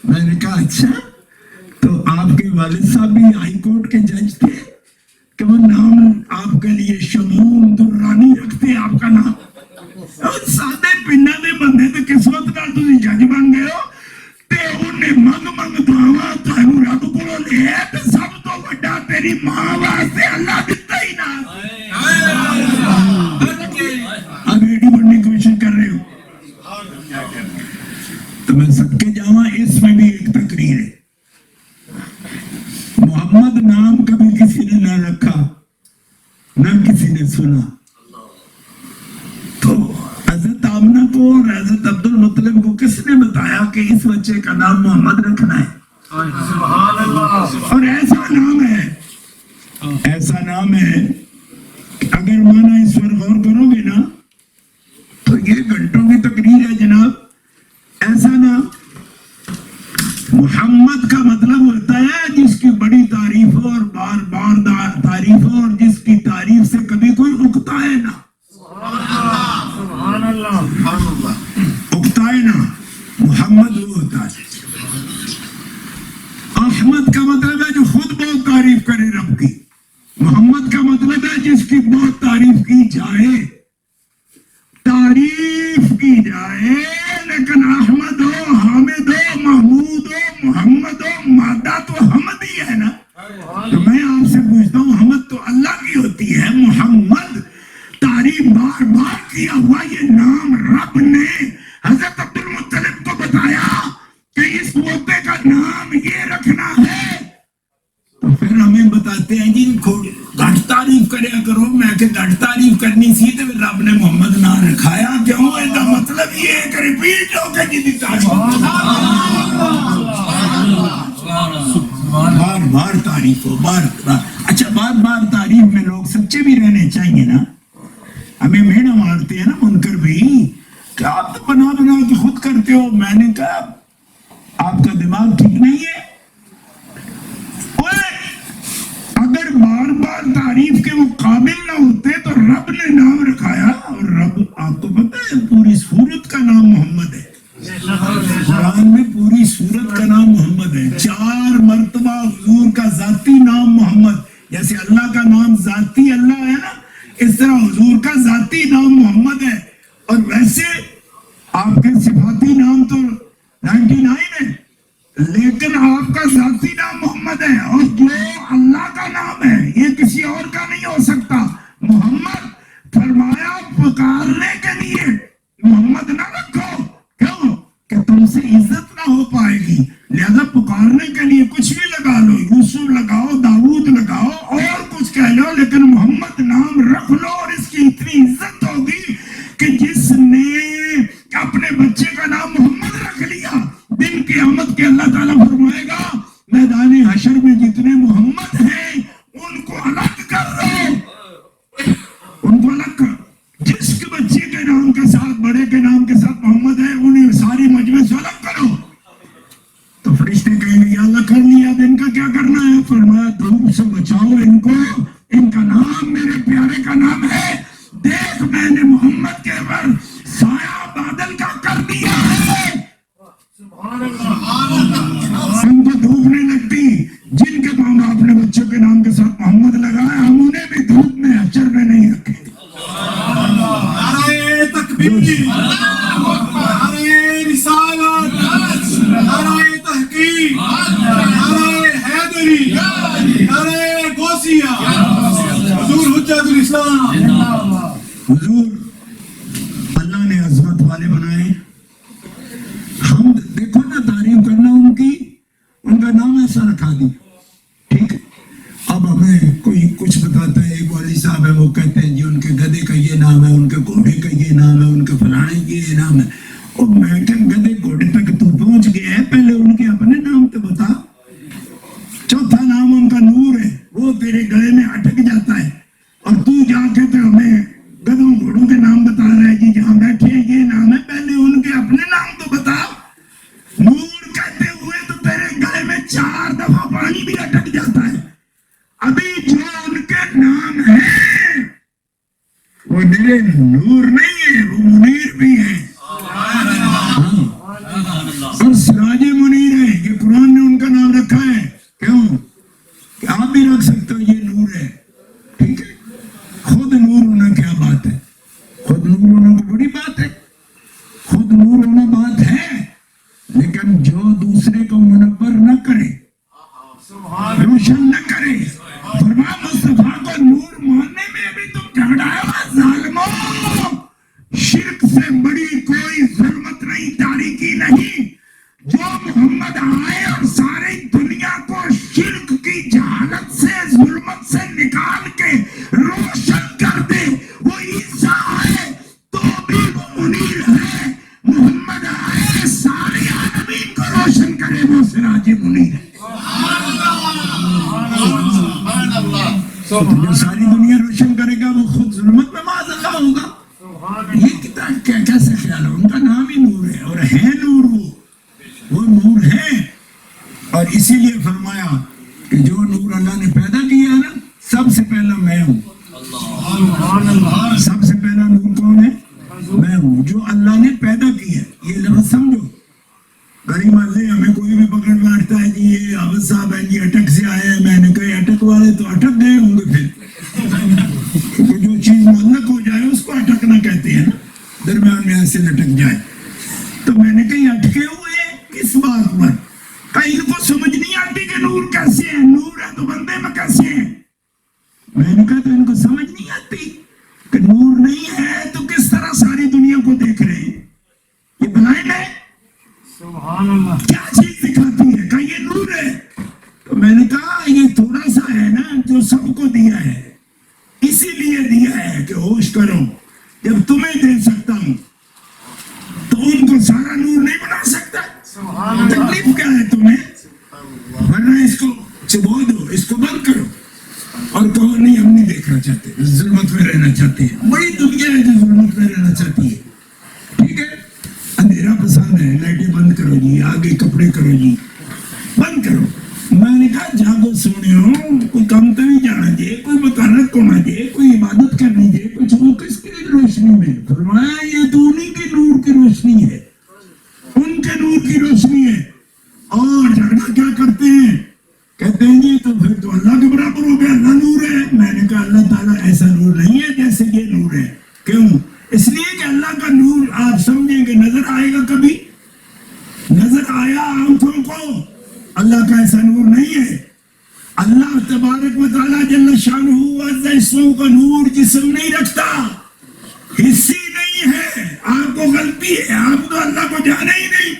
میں نے کہا اچھا، تو آپ کے والد صاحب بھی ہائی کورٹ کے جج تھے کہ وہ نام آپ کے لیے شموم درانی رکھتے آپ کا نام؟ سادے پنڈا دے بندے تے قسمت نال تسی جج بن گئے ہو تے انہیں منگ دعاواں تانوں رب کولوں لے تے سب تو بڑا تیری ماں واسطے اللہ دتا ہی نہ. اب ایڈی بننے کی کوشش کر رہے ہو. تو میں سب کے جاواں اس میں بھی ایک تقریر ہے. محمد نام کبھی کسی نے نہ رکھا، نہ کسی نے سنا. تو حضرت آمنہ کو اور حضرت عبد المطلب کو کس نے بتایا کہ اس بچے کا نام محمد رکھنا ہے؟ اور ایسا نام ہے اگر مانا اس پر غور کرو گے نا تو یہ گھنٹوں کی تقریر ہے جناب. ایسا نام محمد کا مطلب ہوتا ہے جس کی بڑی تعریف ہو اور بار بار تعریف ہو، اور جس کی تعریف سے کبھی کوئی اکتا ہے نہ. اکتائے نہ. محمد وہ ہوتا ہے. احمد کا مطلب ہے جو خود بہت تعریف کرے رب کی. محمد کا مطلب ہے جس کی بہت تعریف کی جائے، لیکن احمد ہو، حامد ہو، محمود ہو، محمد ہو، مادہ تو حمد ہی ہے نا. تو میں آپ سے پوچھتا ہوں، حمد تو اللہ کی ہوتی ہے، محمد تعریف بار بار کیا ہوا یہ نام رب نے حضرت عبد المطلب کو بتایا کہ اس پوتے کا نام یہ رکھنا ہے. تو پھر ہمیں بتاتے ہیں جی گھٹ تعریف کریا کرو. میں کہ گھٹ تعریف کرنی سی تو رب نے محمد نہ رکھایا کیوں؟ اس کا مطلب یہ ہے کہ ریپیٹ ہو کے جی تعریف بار بار تعریف ہو، بار بار. اچھا بار بار تعریف میں لوگ سچے بھی رہنے چاہیے نا. ہمیں میڑا مارتے ہیں نا منکر بھی کہ آپ تو بنا بنا کے خود کرتے ہو. میں نے کہا آپ کا دماغ ٹھیک نہیں ہے. اگر بار بار تعریف کے وہ قابل نہ ہوتے تو رب نے نام رکھایا. اور رب آپ کو پتہ ہے پوری سورت کا نام محمد ہے. قرآن میں پوری سورت کا نام محمد ہے. 4 مرتبہ حضور کا ذاتی نام محمد، جیسے اللہ کا نام ذاتی اللہ ہے نا، اس طرح حضور کا ذاتی نام محمد ہے. اور ویسے آپ کے صفاتی نام تو 99 ہے، لیکن آپ کا ذاتی نام محمد ہے. اور جو اللہ کا نام ہے یہ کسی اور کا نہیں ہو سکتا. محمد فرمایا پکارنے کے لیے محمد نہ رکھو. کیوں؟ کہ تم سے عزت نہ ہو پائے گی، لہذا پکارنے کے لیے کچھ بھی لگا لو، یوسف لگاؤ، داؤد لگاؤ، اور کچھ کہہ لو، لیکن محمد نام رکھ لو. اور اس کی اتنی عزت ہوگی کہ جس نے اپنے بچے کا نام محمد رکھ لیا، دن قیامت کے اللہ تعالیٰ فرمائے گا میدان حشر میں جتنے محمد ہیں ان کو الگ کر دو، ان کو الگ کر. جس کے بچے کے نام کے ساتھ، بڑے کے نام کے ساتھ محمد ہے، انہیں ساری مجمع سے الگ کرو. تو فرشتے کہیں گے یا اللہ کر لیا، اب ان کا کیا کرنا ہے؟ فرمایا دھوپ سے بچاؤ ان کو، ان کا نام میرے پیارے کا نام ہے. دیکھ میں نے محمد کے اوپر سایہ بادل کا کر دیا ہے. ہم کو دھوپ نہیں لگتی. جن کے ماں باپ نے بچوں کے نام کے ساتھ محمد لگایا، ہم انہیں بھی دھوپ میں اچر میں نہیں رکھے. نعرہ تکبیر، نعرہ رسالت، نعرہ تحقیق، نعرہ حیدری، نعرہ غوثیہ، حضور حجت الاسلام. حضور اللہ نے عظمت والے بنائے. ہم دیکھو نا تعریف کرنا ان کی، ان کا نام ایسا رکھا دی. ٹھیک ہے، ہمیں کوئی کچھ بتاتا ہے، ایک والی صاحب ہے وہ کہتے ہیں جی ان کے گدھے کا یہ نام ہے، ان کے گھوڑے کا یہ نام ہے، ان کے فلانے کا یہ نام ہے. اور میں کہ گدھے گھوڑے تک تو پہنچ گیا ہے، پہلے ان کے اپنے نام تو بتا. چوتھا نام ان کا نور ہے، وہ تیرے گلے میں اٹک جاتا ہے، اور تو جا کے تو ہمیں گدھوں گھوڑوں کے نام بتا رہا ہے جی جہاں بیٹھے یہ نام ہے. پہلے ان کے اپنے نام تو بتا. نور کہتے ہوئے تو تیرے گلے میں 4 دفعہ پانی بھی اٹک جاتا ہے. ابھی جو ان کے نام ہیں وہ میرے نور نہیں ہے، وہ منیر بھی ہے، اور سراج منیر ہے. یہ قرآن نے ان کا نام رکھا ہے. کیوں کہ آپ بھی رکھ سکتے ہو یہ نور ہے. ٹھیک ہے، خود نور ہونا کیا بات ہے؟ خود نور ہونا کو بڑی بات ہے. خود نور ہونا بات ہے، لیکن جو دوسرے کو منور نہ کرے، روشن نہ کرے. فرمایا مصطفیٰ کو نور ماننے میں ابھی تم جھگڑا ہے. ظالموں، شرک سے بڑی کوئی ظلمت نہیں، تاریکی نہیں. جو محمد آئے اور ساری دنیا کو شرک کی جہالت سے، ظلمت سے نکال کے روشن کر دے، وہ عیسیٰ آئے تو بھی وہ منیر ہے. محمد آئے سارے عالمین کو روشن کرے، وہ سراج منیر ہے. جو ساری دنیا روشن کرے گا وہ خود ظلمت میں معاذ اللہ ہوگا. یہ کتاب کیسے خیال ہے؟ ان کا نام ہی نور ہے، اور ہے نور. وہ نور ہے. اور اسی لیے فرمایا کہ جو نور اللہ نے پیدا کیا نا، سب سے پہلا میں ہوں. سب سے پہلا نور کون ہے؟ میں ہوں، جو اللہ نے پیدا کیا. یہ لفظ سمجھو. گلی محلے ہمیں کوئی بھی پکڑ بیٹھتا ہے جی یہ عابد صاحب ہیں جی اٹک سے آئے ہیں. میں نے کہا اٹک والے تو اٹک گئے ہوں گے پھر، کیونکہ جو چیز معلق ہو جائے اس کو اٹکنا کہتے ہیں نا، درمیان میں ایسے لٹک جائے. تو میں نے کہا اٹکے ہوئے کس بات پر؟ کہیں ان کو سمجھ نہیں آتی کہ نور کیسے ہے. نور ہے تو بندے میں کیسے ہے؟ میں نے کہا تو ان کو سمجھ نہیں آتی کہ نور نہیں ہے تو کس طرح ساری دنیا کو دیکھ رہے ہیں. یہ بلائنڈ ہے. کیا چیز دکھاتی ہے کہ یہ نور ہے؟ تو میں نے کہا یہ تھوڑا سا ہے نا جو سب کو دیا ہے، اسی لیے دیا ہے کہ ہوش کرو. جب تمہیں دے سکتا ہوں تو ان کو سارا نور نہیں بنا سکتا. تکلیف کیا ہے تمہیں؟ ورنہ اس کو چبو دو، اس کو بند کرو اور کہو نہیں ہم نہیں دیکھنا چاہتے، ظلمت میں رہنا چاہتے ہیں. بڑی دنیا ہے جو ظلمت میں رہنا چاہتی ہے. ٹھیک ہے، اندھیرا پسند ہے، لائٹیں بند کرو جی، آگے کپڑے کرو جی، بند کرو. میں نے کہا جاگو سونے کوئی کام تو نہیں جانا چاہیے، کوئی مکانت ہونا چاہیے، کوئی عبادت کرنی چاہیے، کچھ وہ کس کی روشنی میں. فرمایا یہ تو انہیں کے نور کی روشنی ہے، ان کے نور کی روشنی ہے. اور جھگڑا کیا کرتے ہیں؟ کہتے ہیں جی تو پھر تو اللہ کے برابر ہو گیا، اللہ نور ہے. میں نے کہا اللہ تعالیٰ ایسا نور نہیں ہے جیسے یہ نور ہے. کیوں؟ اس لیے کہ اللہ کا نور آپ سمجھیں کہ نظر آئے گا، کبھی نظر آیا آنکھوں کو؟ اللہ کا ایسا نور نہیں ہے. اللہ تبارک و تعالیٰ جل شانہ عز اسمہ کا نور جسم نہیں رکھتا، حصی نہیں ہے. آپ کو غلطی ہے، آپ تو اللہ کو جانے ہی نہیں.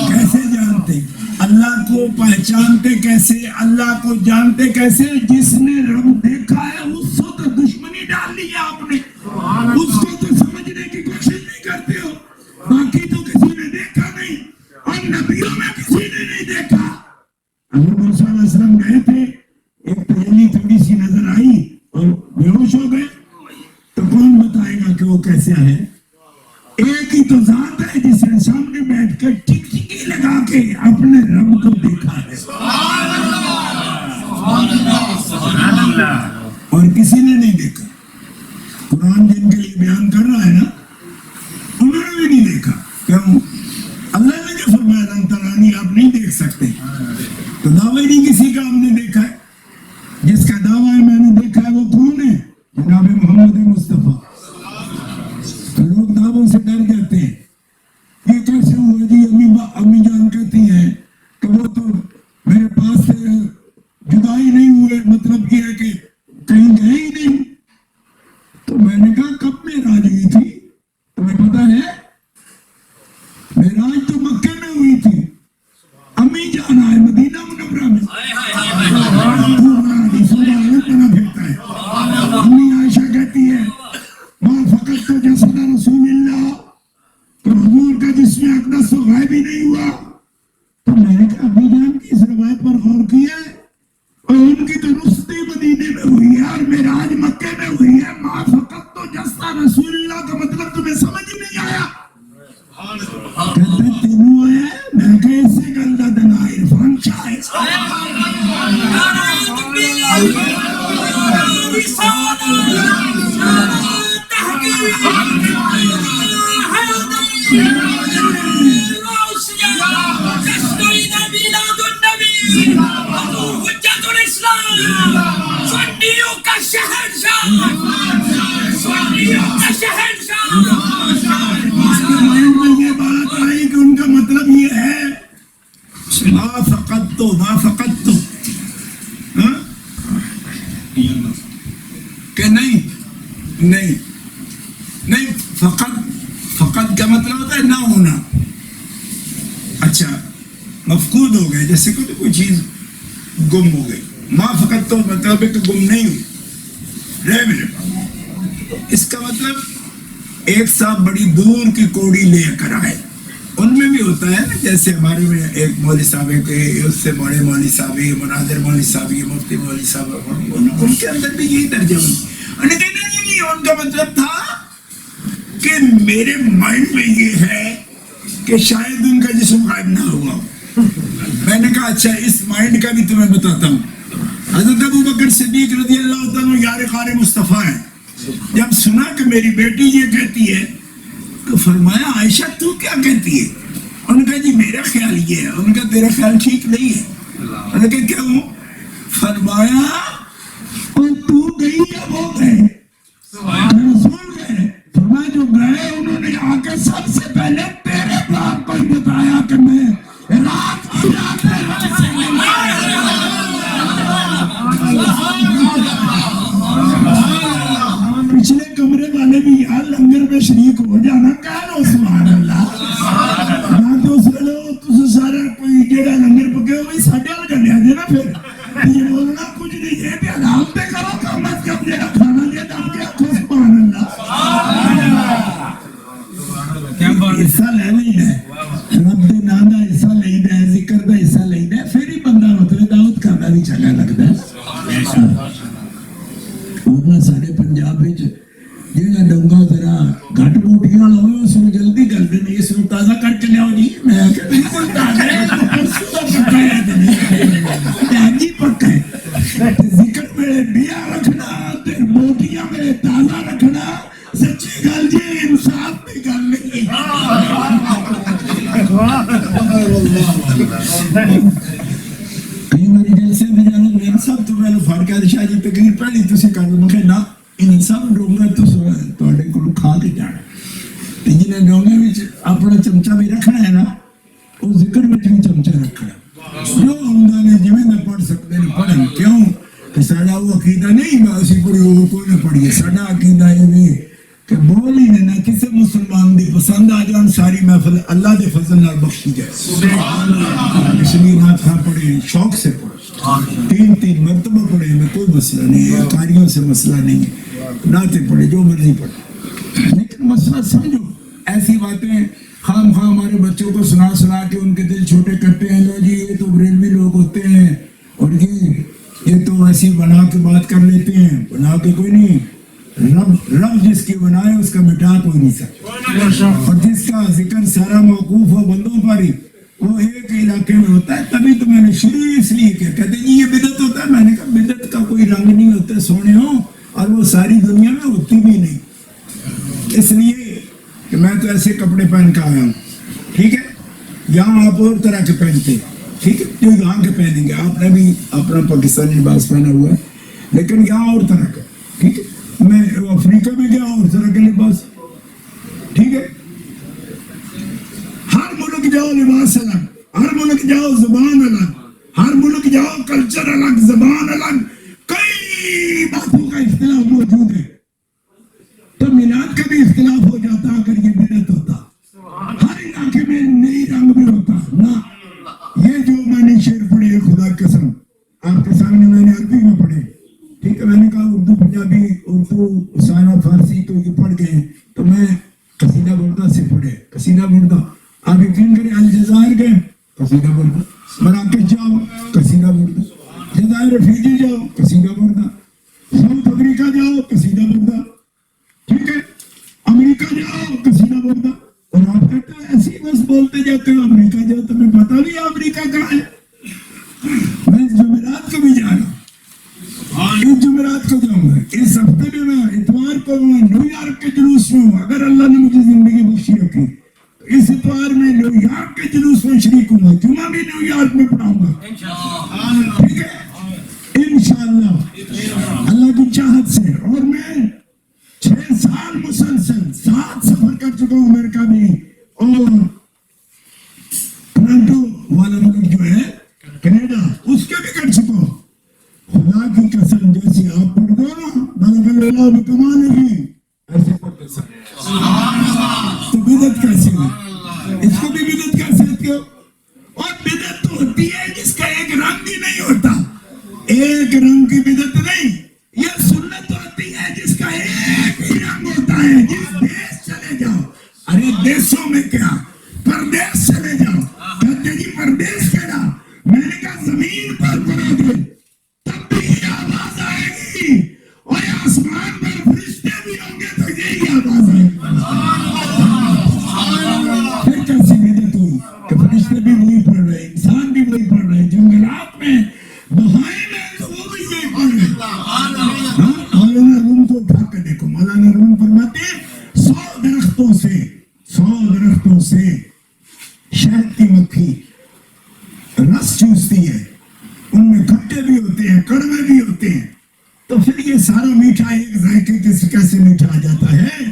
کیسے جانتے اللہ کو؟ پہچانتے کیسے؟ اللہ کو جانتے کیسے؟ جس نے رب دیکھا ہے اس کو تو دشمنی ڈال لی ہے آپ نے، اس کو تو سمجھنے کی کوشش نہیں کرتے ہو. باقی تو کسی نے دیکھا نہیں، اور نبیوں میں کسی نے نہیں دیکھا. حضور صلی اللہ علیہ وسلم گئے تھے، ایک تجلی تھوڑی سی نظر آئی اور بے ہوش ہو گئے. تو کون بتائے گا کہ وہ کیسے ہے؟ ایک ہی تو ذات ہے جس نے سامنے بیٹھ کر ٹکٹکی لگا کے اپنے رب کو دیکھا ہے. اور کسی نے نہیں دیکھا. قرآن جن کے لیے بیان کر رہا ہے نا، انہوں نے بھی نہیں دیکھا. کیوں؟ اللہ نے جو فرمایا لن ترانی، آپ نہیں دیکھ سکتے. تو دعویٰ نہیں کسی کا ہم نے دیکھا ہے. جس کا دعویٰ ہے میں نے دیکھا ہے وہ کون ہے؟ جناب محمد مصطفیٰ. تو لوگ دعووں سے ڈر جاتے ہیں. یہ کیسے ہوا جی؟ امی جان کہتی ہیں کہ وہ تو میرے پاس سے جدائی نہیں ہوئے، مطلب یہ ہے کہ کہیں گئے ہی نہیں. تو میں نے کہا کب معراج ہوئی تھی؟ تمہیں پتا ہے؟ معراج تو مکے میں ہوئی تھی. امی جان آنا ہے مدینہ منورہ میں. تو وہاں حدیثوں کا علم بنا پھرتا ہے. امی عائشہ کہتی ہے ماں فقط تو جسد رسول اللہ، تو حضور کا جسم اقدس تو غائب ہی نہیں ہوا. تو میں نے کہا ابھی جان کی اس روایت پر غور کیا ہے، اور ان کی تو رخصتی مدینے میں ہوئی ہے اور معراج مکے میں ہوئی ہے. ما فقط تو جسد رسول اللہ کا مطلب تمہیں سمجھ نہیں آیا؟ کہتے تینوں آیا ہے. میں کہ اس سے گندہ دنا عرفان چاہے. یہ بات آئی کہ ان کا مطلب یہ ہے ما فقط تو کہ نہیں فقط کا مطلب ہوتا ہے نہ ہونا. اچھا مفقود ہو گئے، جیسے کوئی چیز گم ہو گئی. ما فقط تو مطلب ہے کہ گم نہیں ہوئی، رہ میرے پاس. اس کا مطلب ایک صاحب بڑی دور کی کوڑی لے کر آئے. ان میں بھی ہوتا ہے نا، جیسے ہمارے میں ایک مولوی صاحب ہے کہ اس سے بڑے مولوی صاحب ہے، مناظر مولوی صاحب ہے، مفتی مولوی صاحب، ان کے اندر بھی یہی ترجمہ. نہیں، ان کا مطلب تھا کہ میرے مائنڈ میں یہ ہے کہ شاید ان کا جسم غائب نہ ہوا. میں نے کہا اچھا اس مائنڈ کا بھی تمہیں بتاتا ہوں. حضرت ابو بکر صدیق رضی اللہ تعالیٰ یار قاری مصطفیٰ ہیں. جب سنا کہ میری بیٹی یہ کہتی ہے تو فرمایا عائشہ تو کیا کہتی ہے؟ ان کا جی میرا خیال یہ ہے. ان کا تیرا خیال ٹھیک نہیں ہے. ان نے کہا کیوں؟ فرمایا تو گئی یا وہ گئے؟ رسول گئے. فرمایا جو گئے انہوں نے آ کے سب سے پہلے تیرے بات کو بتایا کہ میں رات کو جاتے پچھلے کمرے والے بھی یار لنگر میں شریک ہو جانا. کہہ سبحان اللہ. سارا کوئی جڑا لنگر پکے ہوئی ساڈے وال چلیا جائے نا. پھر یہ بولنا کچھ نہیں ہے کہ آرام تے کرو کم از کم جڑا کھانا دیا ڈب کے آخو سبحان اللہ. حصہ لے لینا ہے، رب دے نام دا حصہ لینا ہے، ذکر دا حصہ لینا ہے، پھر ہی بندہ مطلب دعوت کھانا بھی چنگا لگتا ہے. سارے پنجاب جہاں ڈونگا ذرا گھٹ موٹیاں والا ہوئے اس میں جلدی کر دینے. اس میں تازہ کر کے لیاؤ جی. میں بالکل تازہ ہے، پکا ہے جی، پکا ہے. ذکر میں بیا رکھنا، موٹیاں میں تازہ رکھنا. سچی گل جی انصاف کی گل نہیں. کئی باری جلسے میں جانا میں سب تو پہلے فاڑکا شاہ جی تقریر پہلی تسی کر دو. میں نہ ان سب ڈونگا تھوڑے کو کھا کے جانا. جنہیں ڈونگے میں اپنا چمچہ بھی رکھنا ہے نا، وہ ذکر میں بھی چمچہ رکھنا. جو ہمدہ نے جمعے میں پڑھ سکتے ہیں پڑھیں. کیوں کہ ساڑھا وہ عقیدہ نہیں باسی پڑھی وہ کوئی نہ پڑھیے. ساڑھا عقیدہ یہ بھی کہ بول ہی نہ کسی مسلمان دی پسند آ جان ساری محفل اللہ دے فضل نال بخشی جائے. اس لیے نعت خواہ پڑھے، شوق سے پڑھے، 3 مرتبہ پڑھے، میں کوئی مسئلہ نہیں ہے، قاریوں سے مسئلہ نہیں ہے. نعتیں پڑھے جو مرضی پڑھے، لیکن مسئلہ سمجھو. ایسی باتیں خام ہمارے بچوں کو سنا کے ان کے دل چھوٹے کرتے ہیں. لو جی یہ تو بریلوی لوگ ہوتے ہیں اور یہ تو ایسی بنا کے بات کر لیتے ہیں. بنا کے کوئی نہیں. رب جس کی بنائے اس کا مٹا کوئی نہیں سکتا. اور جس کا ذکر سارا موقوف ہو بندوں پر ہی، وہ ایک علاقے میں ہوتا ہے. تبھی تو میں نے شروع اس لیے کیا کہتے جی یہ بدعت ہوتا ہے. میں نے کہا بدعت کا کوئی رنگ نہیں ہوتا سونے ہو، اور وہ ساری دنیا میں ہوتی بھی نہیں. اس لیے کہ میں تو ایسے کپڑے پہن کے آیا ہوں، ٹھیک ہے. یہاں آپ اور طرح کے پہنتے ہیں، ٹھیک ہے، جو یہاں کے پہنیں گے. آپ نے بھی اپنا پاکستانی لباس پہنا ہوا ہے، لیکن یہاں اور طرح کا، ٹھیک ہے. میں افریقہ میں گیا اور طرح کے لباس، ٹھیک ہے. ہر ملک جاؤ لباس الگ، ہر ملک جاؤ زبان الگ، ہر ملک جاؤ کلچر الگ، زبان الگ. کئی باتوں کا اختلاف موجود ہے. تو میلاد کا بھی اختلاف ہو جاتا اگر یہ بدعت ہوتا. ہر علاقے میں نئی رنگ بھی ہوتا. نہ یہ جو میں نے خدا کی قسم آپ کے سامنے میں نے عربی میں پڑھے, ٹھیک ہے, میں نے کہا اردو پنجابی اردو سائنہ فارسی تو یہ پڑھ گئے, تو میں قصیدہ بردہ سے پڑھے, قصیدہ بردہ. آپ یقین کریں الجزائر گئے قصیدہ بردہ, مراکش جاؤ قصیدہ بردہ, جزائر فیجی جاؤ قصیدہ بردہ, ساؤتھ افریقہ جاؤ قصیدہ بردہ, ٹھیک ہے, امریکہ جاؤ قصیدہ بردہ. اور آپ کہتے ہیں ایسی بس بولتے جاتے ہو امریکہ جاؤ, تمہیں پتہ نہیں امریکہ کہاں ہے. میں جمعرات کو بھی جا رہا ہوں, اس جمعرات کو جاؤں گا, اس ہفتے میں اتوار کو میں نیو یارک کے جلوس میں ہوں, اگر اللہ نے مجھے زندگی بخشی رکھی تو اس اتوار میں نیو یارک کے جلوس میں شریک ہوں گا, جمعہ بھی نیو یارک میں پڑھاؤں گا, ٹھیک ہے, انشاءاللہ اللہ کی چاہت سے. اور میں 6 سال مسلسل 7 سفر کر چکا ہوں امریکہ میں, اور ٹورنٹو والا ملک جو ہے کینیڈا اس کے بھی کر چکا ہوں. خدا کی قسم جیسی آپ پڑھ دو نا بلغ اللہ بکمالہ ایسے پڑھتے سر, تو بدعت کیسے ہوئی, اس کو بھی بدعت کہہ سکتے ہو. اور بدعت تو ہوتی ہے جس کا ایک رنگ ہی نہیں ہوتا, ایک رنگ کی بدعت نہیں. یہ سنت ہوتی ہے جس کا ایک ہی رنگ ہوتا ہے. جس دیش چلے جاؤ, ارے دیشوں میں کیا, پردیش چلے جاؤ, کہتے جی پردیش کہنا, میں نے کہا زمین پر پڑا دے تب بھی یہ آواز آئے گی, اور آسمان پر فرشتے بھی ہوں گے تو یہی آواز آئے گی. پھر کیسی بدعت ہوئی کہ فرشتے بھی وہی پڑھ رہے, انسان بھی وہی پڑھ رہے, جنگلات میں بہائم ہیں تو وہ بھی یہی پڑھ رہے. مولانا روم کو اٹھا کر دیکھو, مولانا روم فرماتے ہیں 100 درختوں سے شہد کی مکھی رس چوستی ہے, ان میں کھٹے بھی ہوتے ہیں کڑوے بھی ہوتے ہیں, تو پھر یہ سارا میٹھا ایک ذائقے کے کیسے میٹھا آ جاتا ہے.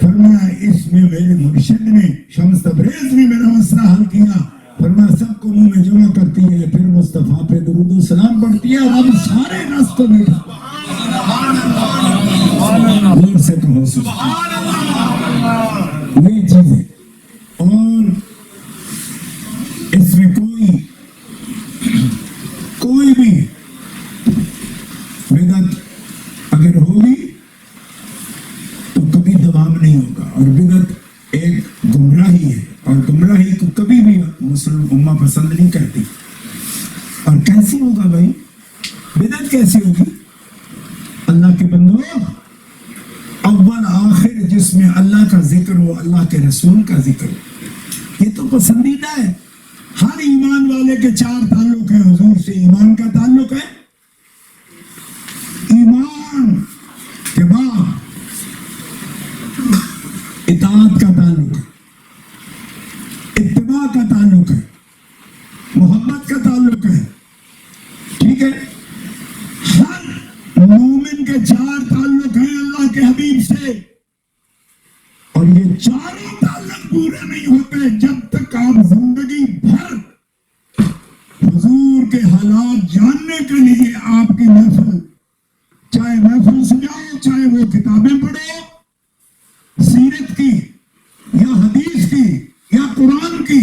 فرمایا اس میں میرے مرشد نے شمس تبریز نے میرا مسئلہ حل کیا. فرمایا سب کو منہ میں جمع کرتی ہے, پھر مصطفیٰ پہ درود و سلام پڑھتی ہے, اور اب سارے رس کو میٹھا. زور سے کہو سبحان اللہ. یہ چیز ہے. اور اس میں کوئی بھی بدعت اگر ہوگی تو کبھی دوام نہیں ہوگا, اور بدعت ایک گمراہی ہے, اور گمراہی کو کبھی بھی مسلم امہ پسند نہیں کرتی. اور کیسی ہوگا بھائی بدعت, کیسی ہوگی؟ اللہ کے بندو, اول آخر جس میں اللہ کا ذکر ہو, اللہ کے رسول کا ذکر ہو, یہ تو پسندیدہ ہے. ہر ایمان والے کے 4 تعلق ہیں حضور سے. ایمان کا تعلق ہے, ایمان کے بعد اطاعت کا تعلق ہے, اتباع کا تعلق ہے, محبت کا تعلق ہے, ٹھیک ہے. ہر مومن کے 4 تعلق ہیں اللہ کے حبیب سے, اور یہ چاروں تعلق پورے نہیں ہوتے جب تک آپ زندگی بھر حضور کے حالات جاننے کے لیے آپ کی محفل, چاہے محفل سجاؤ, چاہے وہ کتابیں پڑھو سیرت کی یا حدیث کی یا قرآن کی,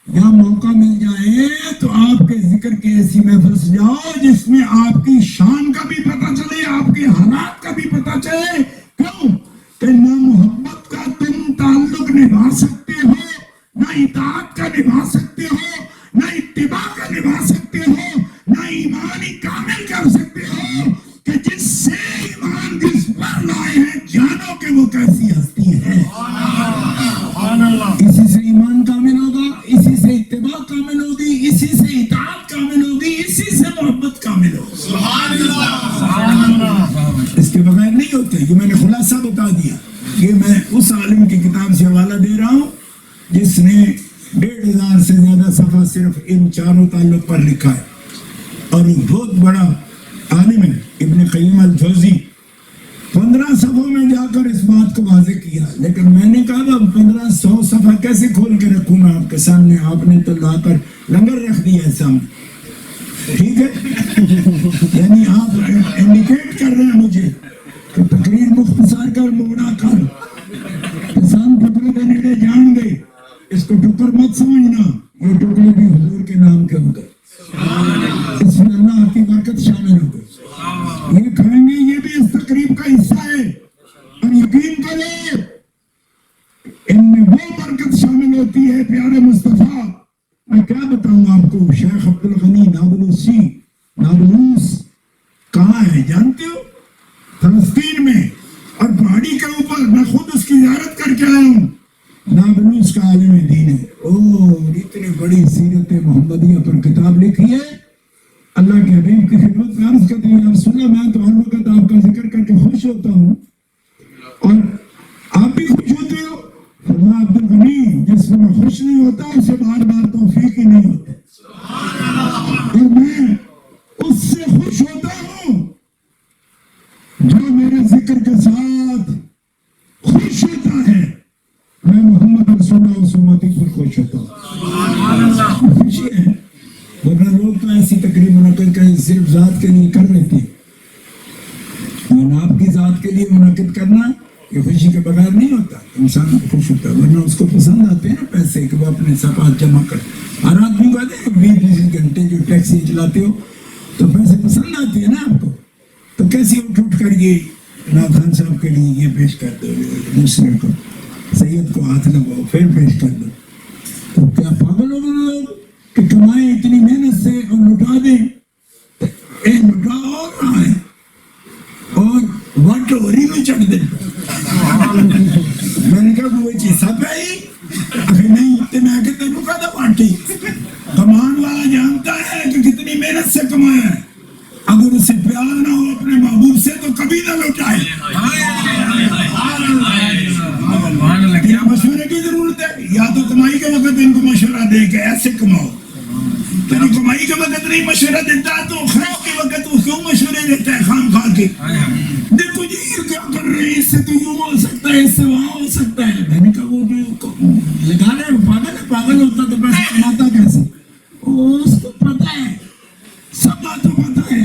یا موقع مل جائے تو آپ کے ذکر کی ایسی محفل سجاؤ جس میں آپ کی شان کا بھی پتہ چلے, آپ کے حالات کا بھی پتہ چلے. کیوں کہ نہ محبت کا تم تعلق نبھا سکتے ہو, نہ اطاعت کا نبھا سکتے ہو, نہ اتباع کا نبھا سکتے ہو, نہ ایمانی کامل کر سکتے ہو کہ جس سے ایمان جس پر لائے ہیں جانو کہ وہ کیسی ہستی ہے. اسی سے ایمان کامل ہوگا, اسی سے اتباع کامل ہوگی, اسی سے اطاعت کامل ہوگی, اسی سے محبت کامل ہوگی. اس کے بغیر نہیں ہوتے. یہ میں نے خلاصہ بتا دیا. یہ میں اس عالم کی کتاب سے حوالہ دے رہا ہوں جس نے 1500 سے زیادہ صفحہ صرف ان 4 تعلق پر لکھا ہے, اور بہت بڑا عالم ہے ابن قیم الجوزی. 15 صفحوں میں جا کر اس بات کو واضح کیا, لیکن میں نے کہا 1500 صفحہ کیسے کھول کے رکھوں میں آپ کے سامنے, آپ نے تو لا کر لنگر رکھ دیا ہے سامنے, ٹھیک ہے. یعنی آپ انڈیکیٹ کر رہے ہیں مجھے کہ تقریر مختصر کر موڑا کر, کسان ٹکڑے کے نیڑے جان گئے, اس کو ٹکر مت سمجھنا, یہ ٹکڑے بھی حضور کے نام کے ہو گئے. برکت شامل ہو گئی. یہ کھائیں گے یہ بھی اس تقریب کا حصہ ہے, اور یقین کریں ان میں وہ برکت شامل ہوتی ہے پیارے مصطفیٰ. میں کیا بتاؤں آپ کو, شیخ عبدالغنی نابلوس کہاں ہے جانتے ہو؟ فلسطین میں, اور پہاڑی کے اوپر. میں خود اس کی زیارت کر کے آیا ہوں. نابلوس کا عالم دین ہے, اور اتنی بڑی سیرت محمدیہ پر کتاب لکھی ہے. اللہ کے حبیب کی خدمت میں عرض کرتے ہیں, یا رسول اللہ میں تو ہر وقت آپ کا ذکر کر کے خوش ہوتا ہوں, اور آپ بھی خوش ہوتے ہو. فرمایا عبدالغنی جس میں خوش نہیں ہوتا اسے بار بار توفیق ہی نہیں ہوتا, اور میں اس سے خوش ہوتا ہوں جو میرے ذکر کے ساتھ خوش ہوتا ہے. میں محمد رسول اللہ اس امتی پر خوش ہوتا ہوں. خوشی ہے, ورنہ لوگ تو ایسی تقریب منعقد کریں صرف ذات کے لیے کر لیتے ہیں. آپ کی ذات کے لیے منعقد کرنا یہ خوشی کے بغیر نہیں ہوتا. انسان خوش ہوتا ہے, ورنہ اس کو پسند آتے ہیں نا پیسے کہ وہ اپنے سپاہت جمع کر. ہر آدمی کو آتے ہیں 20 گھنٹے جو ٹیکسی چلاتے ہو تو پیسے پسند آتے ہیں نا آپ کو, تو کیسے اٹھ کر یہ ناز خان صاحب کے لیے یہ پیش کر دو, دوسرے کو سید کو ہاتھ لگاؤ پھر پیش کر دو. تو کیا پاگل ہو گئے لوگ کہ کمائیں اتنی محنت سے اور لٹا دیں؟ لٹا اور رہا ہے, اور واٹ اوری میں چڑھ دیں. میں نے کہا وہ چیز سب ہے ہی نہیں تو میں کہتے ہیں رکا تھا پارٹی. کمان والا جانتا ہے کہ کتنی محنت سے کمایا ہے. اگر اسے پیار نہ ہو اپنے محبوب سے تو کبھی نہ لوٹائے. کیا مشورے کی ضرورت ہے؟ یا تو کمائی کے وقت ان کو مشورہ دے کے ایسے کماؤ. تیری کمائی کے وقت نہیں مشورہ دیتا تو خراب کے وقت وہ کیوں مشورے دیتا ہے خام خواہ کے؟ دیکھو جی یہ کیا کر رہے ہیں, اس سے تو یوں ہو سکتا ہے, اس سے وہاں ہو سکتا ہے. میں نے کہا وہ جو لگا رہے پاگل ہے, پاگل ہوتا تو پیسے کماتا کیسے؟ اس کو پتا ہے, سب باتوں پتا ہے.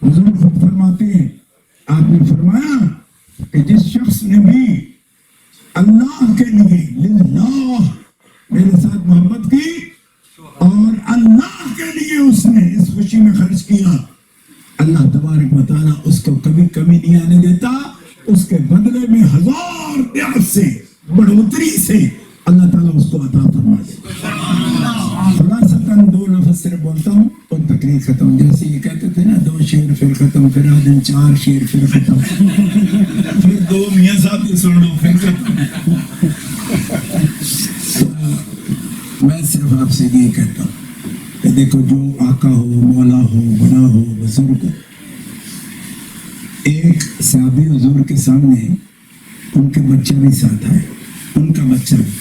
حضور خود فرماتے ہیں, آپ نے فرمایا کہ جس شخص نے بھی اللہ کے لیے للہ میرے ساتھ محبت کی اور اللہ کے لیے اس نے اس خوشی میں خرچ کیا, اللہ تبارک و تعالیٰ اس کو کبھی کمی نہیں آنے دیتا. اس کے بدلے میں 1000 ضعف سے بڑھوتری سے اللہ تعالیٰ اس کو عطا فرما دیتا. خلاصتاً 2 لفظ صرف بولتا ہوں اور تقریر ختم. جیسے یہ کہتے تھے نا 2 شعر پھر ختم, پھر آدم 4 شعر پھر ختم, پھر 2 میاں صاحب کی سن لو پھر ختم. میں صرف آپ سے یہ کہتا ہوں کہ دیکھو جو آقا ہو, مولا ہو, بڑا ہو, بزرگ ہو, ایک صحابی حضور کے سامنے ان کے بچہ بھی ساتھ آئے, ان کا بچہ بھی,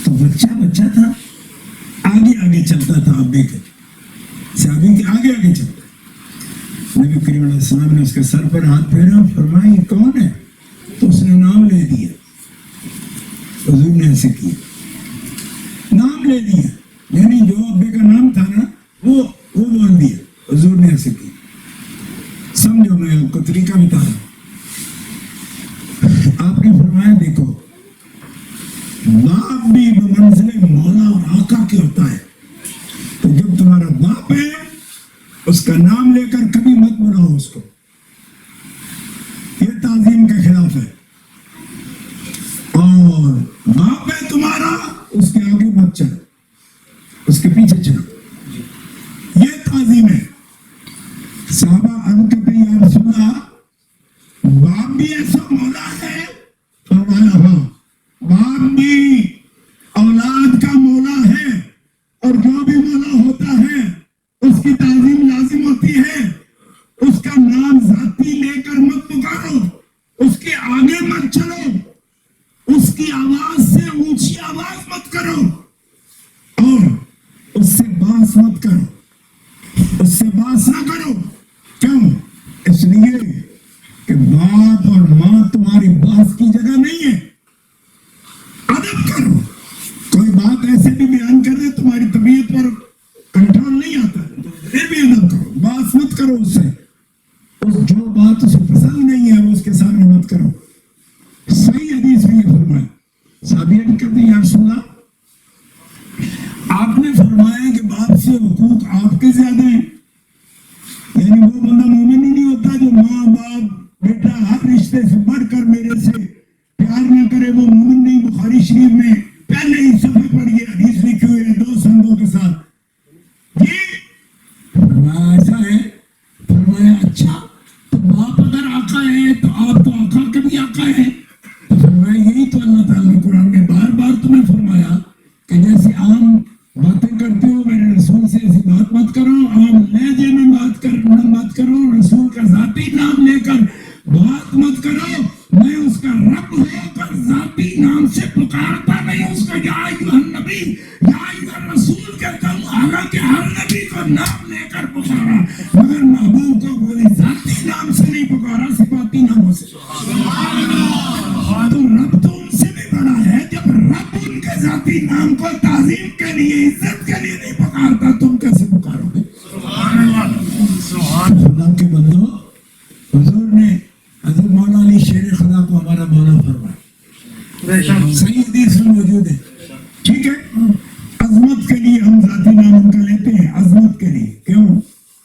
تو بچہ تھا آگے چلتا تھا. آپ دیکھیں صحابی کے آگے چلتا. نبی کریم علیہ السلام نے اس کے سر پر ہاتھ پھیرا, فرمایا یہ کون ہے؟ تو اس نے نام لے دیا. حضور نے ایسے کیا, نام لے دیا, یعنی جو ابے کا نام تھا نا وہ بول دیا. حضور نے ایسے کیا. سمجھو میں آپ کو طریقہ بتا رہا ہوں. آپ نے فرمایا دیکھو باپ بھی بمنزل مولا اور آقا کے ہوتا ہے, تو جب تمہارا باپ ہے اس کا نام لے کر کبھی مت بلاؤ اس کو, یہ تعظیم کے خلاف ہے. اور باپ ہے تمہارا اس کے آگے مت چلو, اس کے پیچھے چلو, یہ تعظیم ہے. صحابہ عرض کرتے ہیں یا رسول اللہ باپ بھی ایسا مولا ہے؟ فرمایا ہاں, باپ بھی اولاد کا مولا ہے, اور جو بھی مولا ہوتا ہے اس کی تعظیم لازم ہوتی ہے. اس کا نام ذاتی لے کر مت پکارو, اس کے آگے مت چلو, اس کی آواز سے اونچی آواز مت کرو, اور اس سے باس مت کرو, اس سے باس نہ کرو. کیوں؟ اس لیے کہ باپ اور ماں تمہاری باس کی جگہ نہیں ہے. ادب کرو, کوئی بات ایسے بھی بیان کر دے تمہاری طبیعت پر کنٹرول نہیں آتا, پھر بھی ادب کرو, باس مت کرو اس سے. جو بات اسے پسند نہیں ہے وہ اس کے سامنے مت کرو. صحیح حدیث میں یہ فرمایا. صحابی کہتے ہیں یا رسول اللہ آپ نے فرمایا کہ باپ سے حقوق آپ کے زیادہ ہیں, وہ بندہ مومن ہی نہیں ہوتا جو ماں باپ بیٹا ہر رشتے سے بڑھ کر میرے سے پیار نہ کرے، وہ مومن نہیں۔ بخاری شریف میں پہلے ہی صفحے پر یہ حدیث لکھی ہوئی ہے 2 سندوں کے ساتھ۔ یہ فرمایا ایسا ہے، فرمایا اچھا تو باپ اگر آقا ہے تو آپ تو آقا کے بھی آقا ہے۔ تو فرمایا یہی تو اللہ تعالیٰ نے قرآن میں بار بار تمہیں فرمایا کہ جیسے عام باتیں کرتے ہو میرے رسول سے ایسی بات مت کرو، عام لہجے میں بات کرو، رسول کا ذاتی نام لے کر بات مت کرو۔ میں اس کا رب ہو کر ذاتی نام سے پکارتا نہیں، اس کو یا ایھا النبی یا ایھا الرسول کہتا ہوں، حالانکہ ہر نبی کو نام لے کر پکارا، مگر محبوب کو کوئی ذاتی نام سے نہیں پکارا، صفاتی ناموں سے۔ تو رب تو ان سے بھی بڑا ہے، جب رب ان کے ذاتی نام کو تعظیم کے لیے عزت کے لیے نہیں پکارتا، تم کیسے پکارو گے؟ خدا کے بندو، حضور نے حضرت مولانا علی شیر خدا کو ہمارا مولا فرمایا، صحیح حدیث میں موجود ہے، ٹھیک ہے؟ عظمت کے لیے ہم ذاتی نام ان کا لیتے ہیں، عظمت کے لیے۔ کیوں؟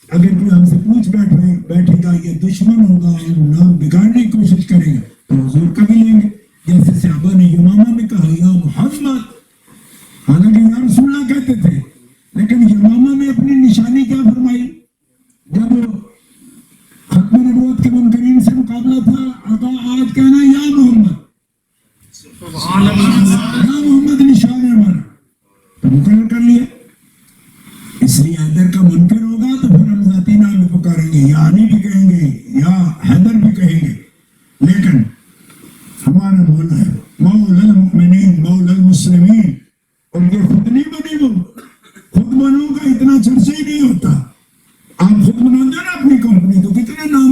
اگر کوئی ہم سے پوچھ بیٹھے گا یہ دشمن ہوگا اور نام بگاڑنے کی کوشش کرے گا تو حضور کا بھی لیں گے، جیسے صحابہ نے یمامہ میں کہا یا محمد، حالانکہ یا رسول اللہ کہتے تھے، لیکن یمامہ میں اپنی نشانی کیا فرمائی؟ جب ختم نبوت کے منکرین سے مقابلہ تھا، آقا آج کہنا یا محمد، یا محمد نشان ہے ہمارا، تو مقرر کر لیا۔ اس لیے حیدر کا منکر ہوگا تو پھر ہم ذاتی نام میں پکاریں گے، یا علی بھی کہیں گے یا حیدر بھی کہیں گے، لیکن ہمارا مولا ہے مولا المؤمنین مولا المسلمین، اور یہ خود نہیں بنے، وہ خود بنوں کا اتنا چرچا ہی نہیں ہوتا۔ آپ خود بناتے ہیں نا اپنی کمپنی تو کتنے نام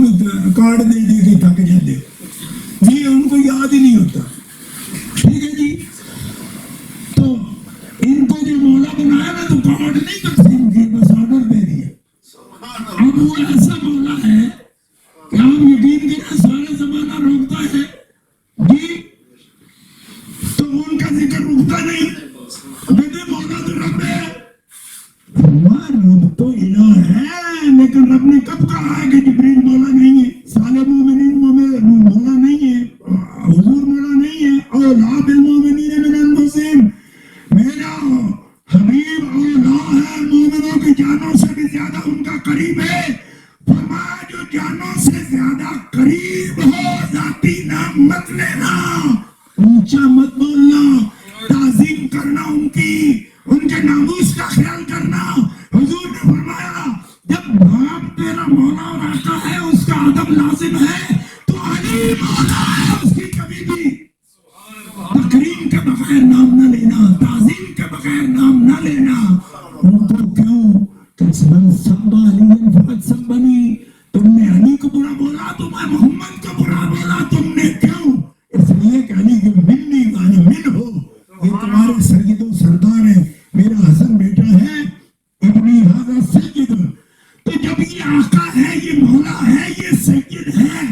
کارڈ دے دے کے تھک جاتے، جی ان کو یاد ہی نہیں ہوتا، ٹھیک ہے جی؟ تو ان کو جو مولا بنایا نا تو کارڈ نہیں تقسیم کیے، بس آرڈر دے دیا۔ اب وہ ایسا مولا ہے کہ آپ یقین کریں سارا زمانہ روکتا ہے جی، تو ان کا ذکر رکتا نہیں، کہتے مولا تو رب ہے، رب تو الہ ہے، لیکن رب نے کب کہا ہے کہ جبریل مولا نہیں ہے، صالح مومنین مولا نہیں ہے، حضور مولا نہیں ہے، اولا بالمومنین من انفسہم، میرا حبیب اولا ہے مومنوں کی جانوں سے بھی زیادہ ان کا قریب ہے۔ فرمایا جو جانوں سے زیادہ قریب ہو ذاتی نام مت لینا، اونچا مت بولنا، تعظیم کرنا ان کی، ان کے ناموس کا خیال کرنا۔ حضور نے فرمایا جب باپ تیرا مولا اور آقا ہے، اس کا ادب لازم ہے، تو علی مولا ہے، اس کی کبھی بھی تکریم کے بغیر نام نہ لینا، تعظیم کے بغیر نام نہ لینا۔ ان کو کیوں کہ من سب علی فقط سبنی، تم نے علی کو برا بولا تو میں محمد کو برا بولا، تم نے کیوں؟ اس لیے کہ علی کے منی وانا من ہو، یہ تمہارے سید و سردار ہیں، میرا حسن بیٹا ہے، ابنی ھذا سید، تو جب یہ آقا ہے، یہ مولا ہے، یہ سید ہے،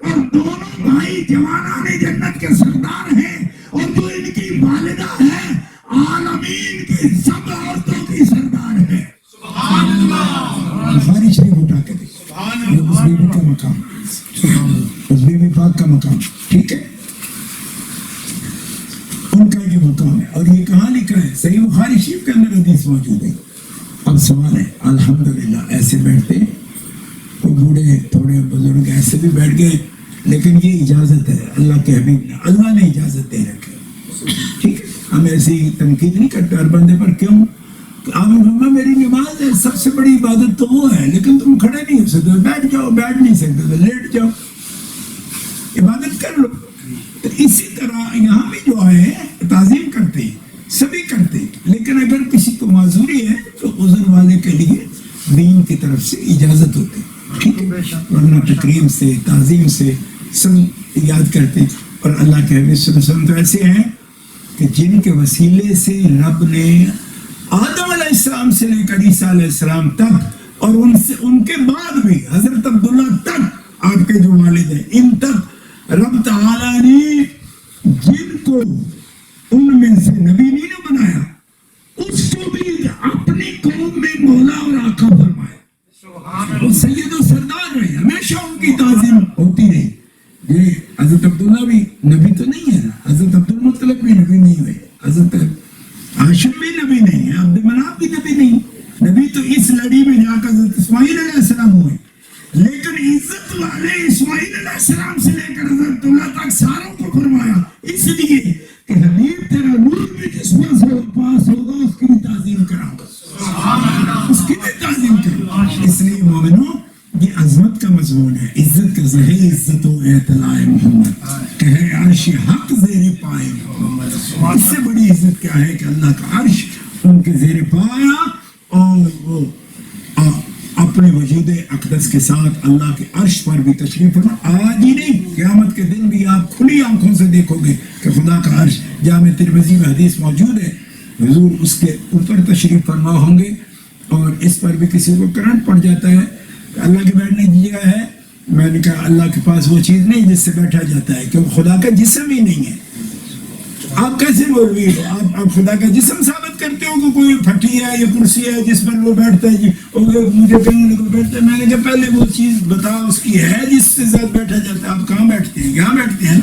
اور دونوں بھائی جوانان جنت کے سردار ہیں، اور جو ان کی والدہ ہے عالمین کی سب عورتوں کی سردار ہے۔ بخاری شریف اٹھا کے دیکھ، یہ اس بیوی کا مقام، اس بیوی پاک کا مقام، ٹھیک ہے؟ ان کا یہ مقام ہے، اور یہ کہاں لکھا ہے؟ صحیح بخاری شریف کے اندر حدیث موجود ہے۔ اب سوال ہے، الحمدللہ ایسے بیٹھتے، کوئی بوڑھے تھوڑے بزرگ ایسے بھی بیٹھ گئے، لیکن یہ اجازت ہے اللہ کے حبیب نے، اللہ نے اجازت دے رکھی، ٹھیک ہے؟ ہم ایسی تنقید نہیں کرتے ہر بندے پر، کیوں؟ آپ نے فرمایا میری نماز ہے، سب سے بڑی عبادت تو وہ ہے، لیکن تم کھڑے نہیں ہو سکتے، بیٹھ جاؤ، بیٹھ نہیں سکتے تو لیٹ جاؤ، عبادت کر لو۔ تو اسی طرح یہاں بھی جو ہے تعظیم کرتے ہیں، سبھی کرتے ہیں، لیکن اگر کسی کو معذوری ہے تو عذر والے کے لیے دین کی طرف سے اجازت ہوتی ہے، ٹھیک ہے؟ ورنہ تکریم سے تعظیم سے سب یاد کرتے ہیں۔ اور اللہ کے حبیب صلی اللہ علیہ وسلم تو ایسے ہیں کہ جن کے وسیلے سے رب نے آدم علیہ السلام سے لے کر عیسیٰ علیہ السلام تک، اور ان کے بعد بھی حضرت عبداللہ تک، آپ کے جو والد ہیں ان تک، رب تعالیٰ نے جن کو ان میں سے نبی نہیں نہ بنایا، اس کو بھی اپنی قوم میں مولا اور آقا فرمایا، اور سید و سردار ہمیشہ ان کی تعظیم ہوتی رہی. یہ حضرت عبداللہ بھی نبی تو نہیں ہے نا, حضرت عبد المطلب بھی نبی نہیں ہوئے, حضرت ہاشم بھی نبی نہیں ہے, عبد مناف بھی نبی نہیں. نبی تو اس لڑی میں جا کر حضرت اسماعیل علیہ السلام ہوئے, لیکن عزت والے اسماعیل علیہ السلام سے لے کر حضرت اللہ تک ساروں کو فرمایا, اس لیے کہ حبیب تیرا نور بھی جس پر سے پاس ہوگا اس کی بھی تعظیم کراؤں گا, اس کی بھی تعظیم کروں. اس لیے مومنوں یہ عظمت کا مضمون ہے, عزت کا ظہر عزت و اعتلاء محمد کہ ہے عرش حق زیر پائے محمد. اس سے بڑی عزت کیا ہے کہ اللہ کا عرش ان کے زیر پایا اور وہ اپنے وجود اقدس کے ساتھ اللہ کے عرش پر بھی تشریف فرما. آج ہی نہیں, قیامت کے دن بھی آپ کھلی آنکھوں سے دیکھو گے کہ خدا کا عرش, جامع ترمذی میں حدیث موجود ہے, حضور اس کے اوپر تشریف فرما ہوں گے اور اس پر بھی کسی کو کرنٹ پڑ جاتا ہے. اللہ کے بیٹھنے کی جگہ ہے, میں نے کہا اللہ کے پاس وہ چیز نہیں جس سے بیٹھا جاتا ہے, کیونکہ خدا کا جسم ہی نہیں ہے. آپ کیسے مولوی ہو, آپ خدا کا جسم ثابت کرتے ہو کہ کوئی پھٹی ہے یا کرسی ہے جس پر وہ بیٹھتا ہے, مجھے کہیں لوگ بیٹھتا ہے. میں نے کہا پہلے وہ چیز بتا اس کی ہے جس کے ساتھ بیٹھا جاتا ہے. آپ کہاں بیٹھتے ہیں, یہاں بیٹھتے ہیں,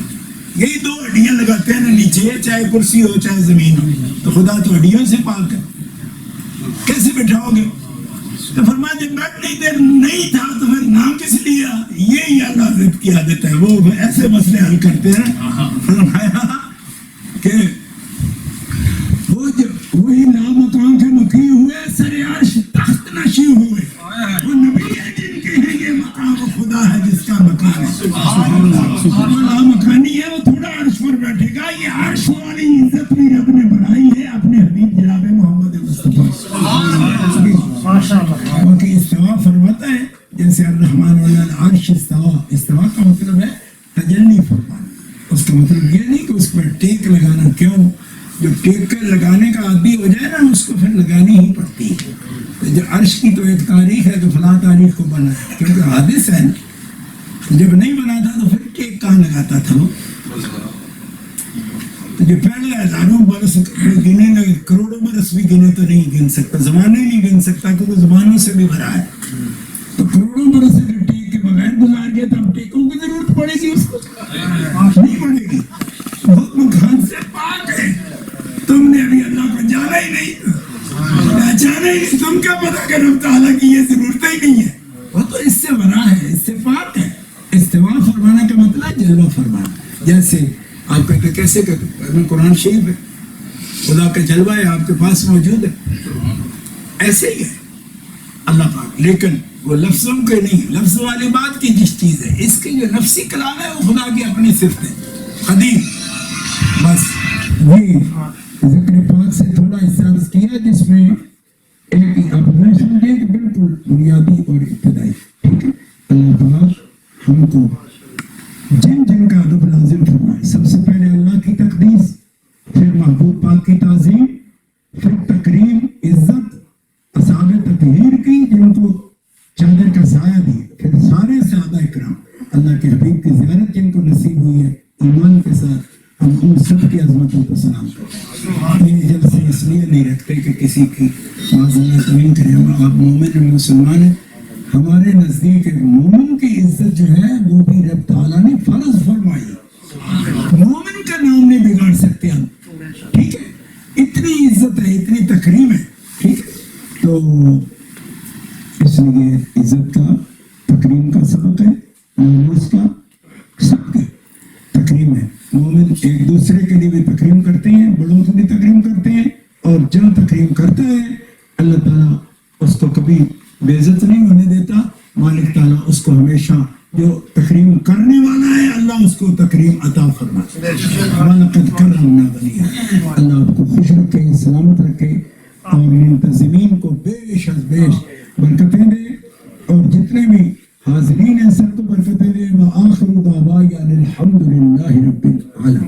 یہی دو ہڈیاں لگاتے ہیں نا نیچے, چاہے کرسی ہو چاہے زمین ہو, تو خدا تو ہڈیوں سے پاک ہے, کیسے بٹھاؤ گے؟ تو فرمایا جب بیٹھنے نہیں تھا تو پھر نام کس لیا؟ یہی اللہ عزت کی عادت ہے, وہ ایسے مسئلے حل کرتے ہیں. فرمایا کہ وہ جب وہی لامکان کے مکی ہوئے سر عرش تخت نشی ہوئے, وہ نبی ہے جن کے ہیں یہ مقام, وہ خدا ہے جس کا مکان ہے. وہ لامکانی ہے, وہ تھوڑا عرش پر بیٹھے گا. یہ عرش والی عزت بھی رب نے بنائی ہے اپنے حبیب جناب محمد مصطفیٰ. کیونکہ استوا فرماتا ہے جیسے الرحمن علی العرش استوا. استوا کا مطلب ہے تجلی فرمانا. اس کا مطلب یہ نہیں کہ اس پر ٹیک لگانا. کیوں؟ جو ٹیک کر لگانے کا عادی ہو جائے نا اس کو پھر لگانی ہی پڑتی ہے. جو عرش کی تو ایک تاریخ ہے کہ فلاں تاریخ کو بنا ہے, کیونکہ حادث ہے نا. جب نہیں بنا تھا تو پھر ٹیک کہاں لگاتا تھا وہ؟ تو جو پہلے ہزاروں برس گنے لگے, کروڑوں برس بھی گنے تو نہیں گن سکتا, زمانے نہیں گن سکتا کیونکہ زمانوں سے بھی بھرا ہے. تو کروڑوں برس اگر ٹیک کے بغیر گزار گیا تو اب ٹیکوں کی ضرورت پڑے گی اس کو؟ نہیں پڑے گی. بہت مکان سے پاک ہے, تم نے ابھی اللہ کو جانا ہی نہیں, پہچانا ہی نہیں, تم کیا پتا کہ رب تعالیٰ کی یہ ضرورت ہی نہیں ہے. وہ تو اس سے بنا ہے, اس سے پاک ہے. استوا فرمانا کا مطلب جلوہ فرمانا. جیسے آپ کہتے کیسے کرتے ہیں, قرآن شریف ہے, خدا کا جلوہ ہے آپ کے پاس موجود ہے, ایسے ہی ہے اللہ پاک. لیکن وہ لفظوں کے نہیں, لفظ والی بات کی جس چیز ہے, اس کی جو نفسی کلام ہے وہ خدا کی اپنی صفت ہے قدیم. بس یہ ذکر پاک سے تھوڑا احساس کیا جس میں ایک آپ نہیں سمجھیں کہ بالکل بنیادی اور ابتدائی. ٹھیک ہے, اللہ پاک ہم کو جن جن کا ادب لازم فرمائے. سب سے پہلے اللہ کی تقدیس, پھر محبوب پاک کی تعظیم, پھر تکریم عزت اصحاب تطہیر کی جن کو چادر کا سایہ دی, پھر سارے سادہ اکرام اللہ کے حبیب کی زیارت جن کو نصیب ہوئی ہے ایمان کے ساتھ. ہم ان سب کی عظمتوں کو سلام کریں. یہ جلسے اس لیے نہیں رکھتے کہ کسی کی معذرت نہیں کریں. آپ مومن مسلمان ہیں, ہمارے نزدیک مومن کی عزت جو ہے وہ بھی رب تعالیٰ نے فرض فرمائی. مومن کا نام نہیں بگاڑ سکتے ہم. ٹھیک ہے, اتنی عزت ہے, اتنی تکریم ہے. ٹھیک ہے, تو اس لیے عزت کا تکریم کا سبق ہے, ناموس کا سب کے تکریم ہے. مومن ایک دوسرے کے لیے بھی تکریم کرتے ہیں, بڑوں کو بھی تکریم کرتے ہیں, اور جو تکریم کرتا ہے اللہ تعالیٰ اس کو کبھی بے عزت نہیں ہونے دیتا. مالک تعالیٰ اس کو ہمیشہ جو تکریم کرنے والا ہے اللہ اس کو تکریم عطا فرمائے. وَلَقَدْ كَرَّمْنَا بَنِي آدَمَ. اللہ آپ کو خوش رکھے, سلامت رکھے, اور منتظمین کو بیش از بیش برکتیں دے, اور جتنے بھی حاضرین ہیں سب کو برکتیں دے. وآخر دعوانا الحمد للہ رب العالمین.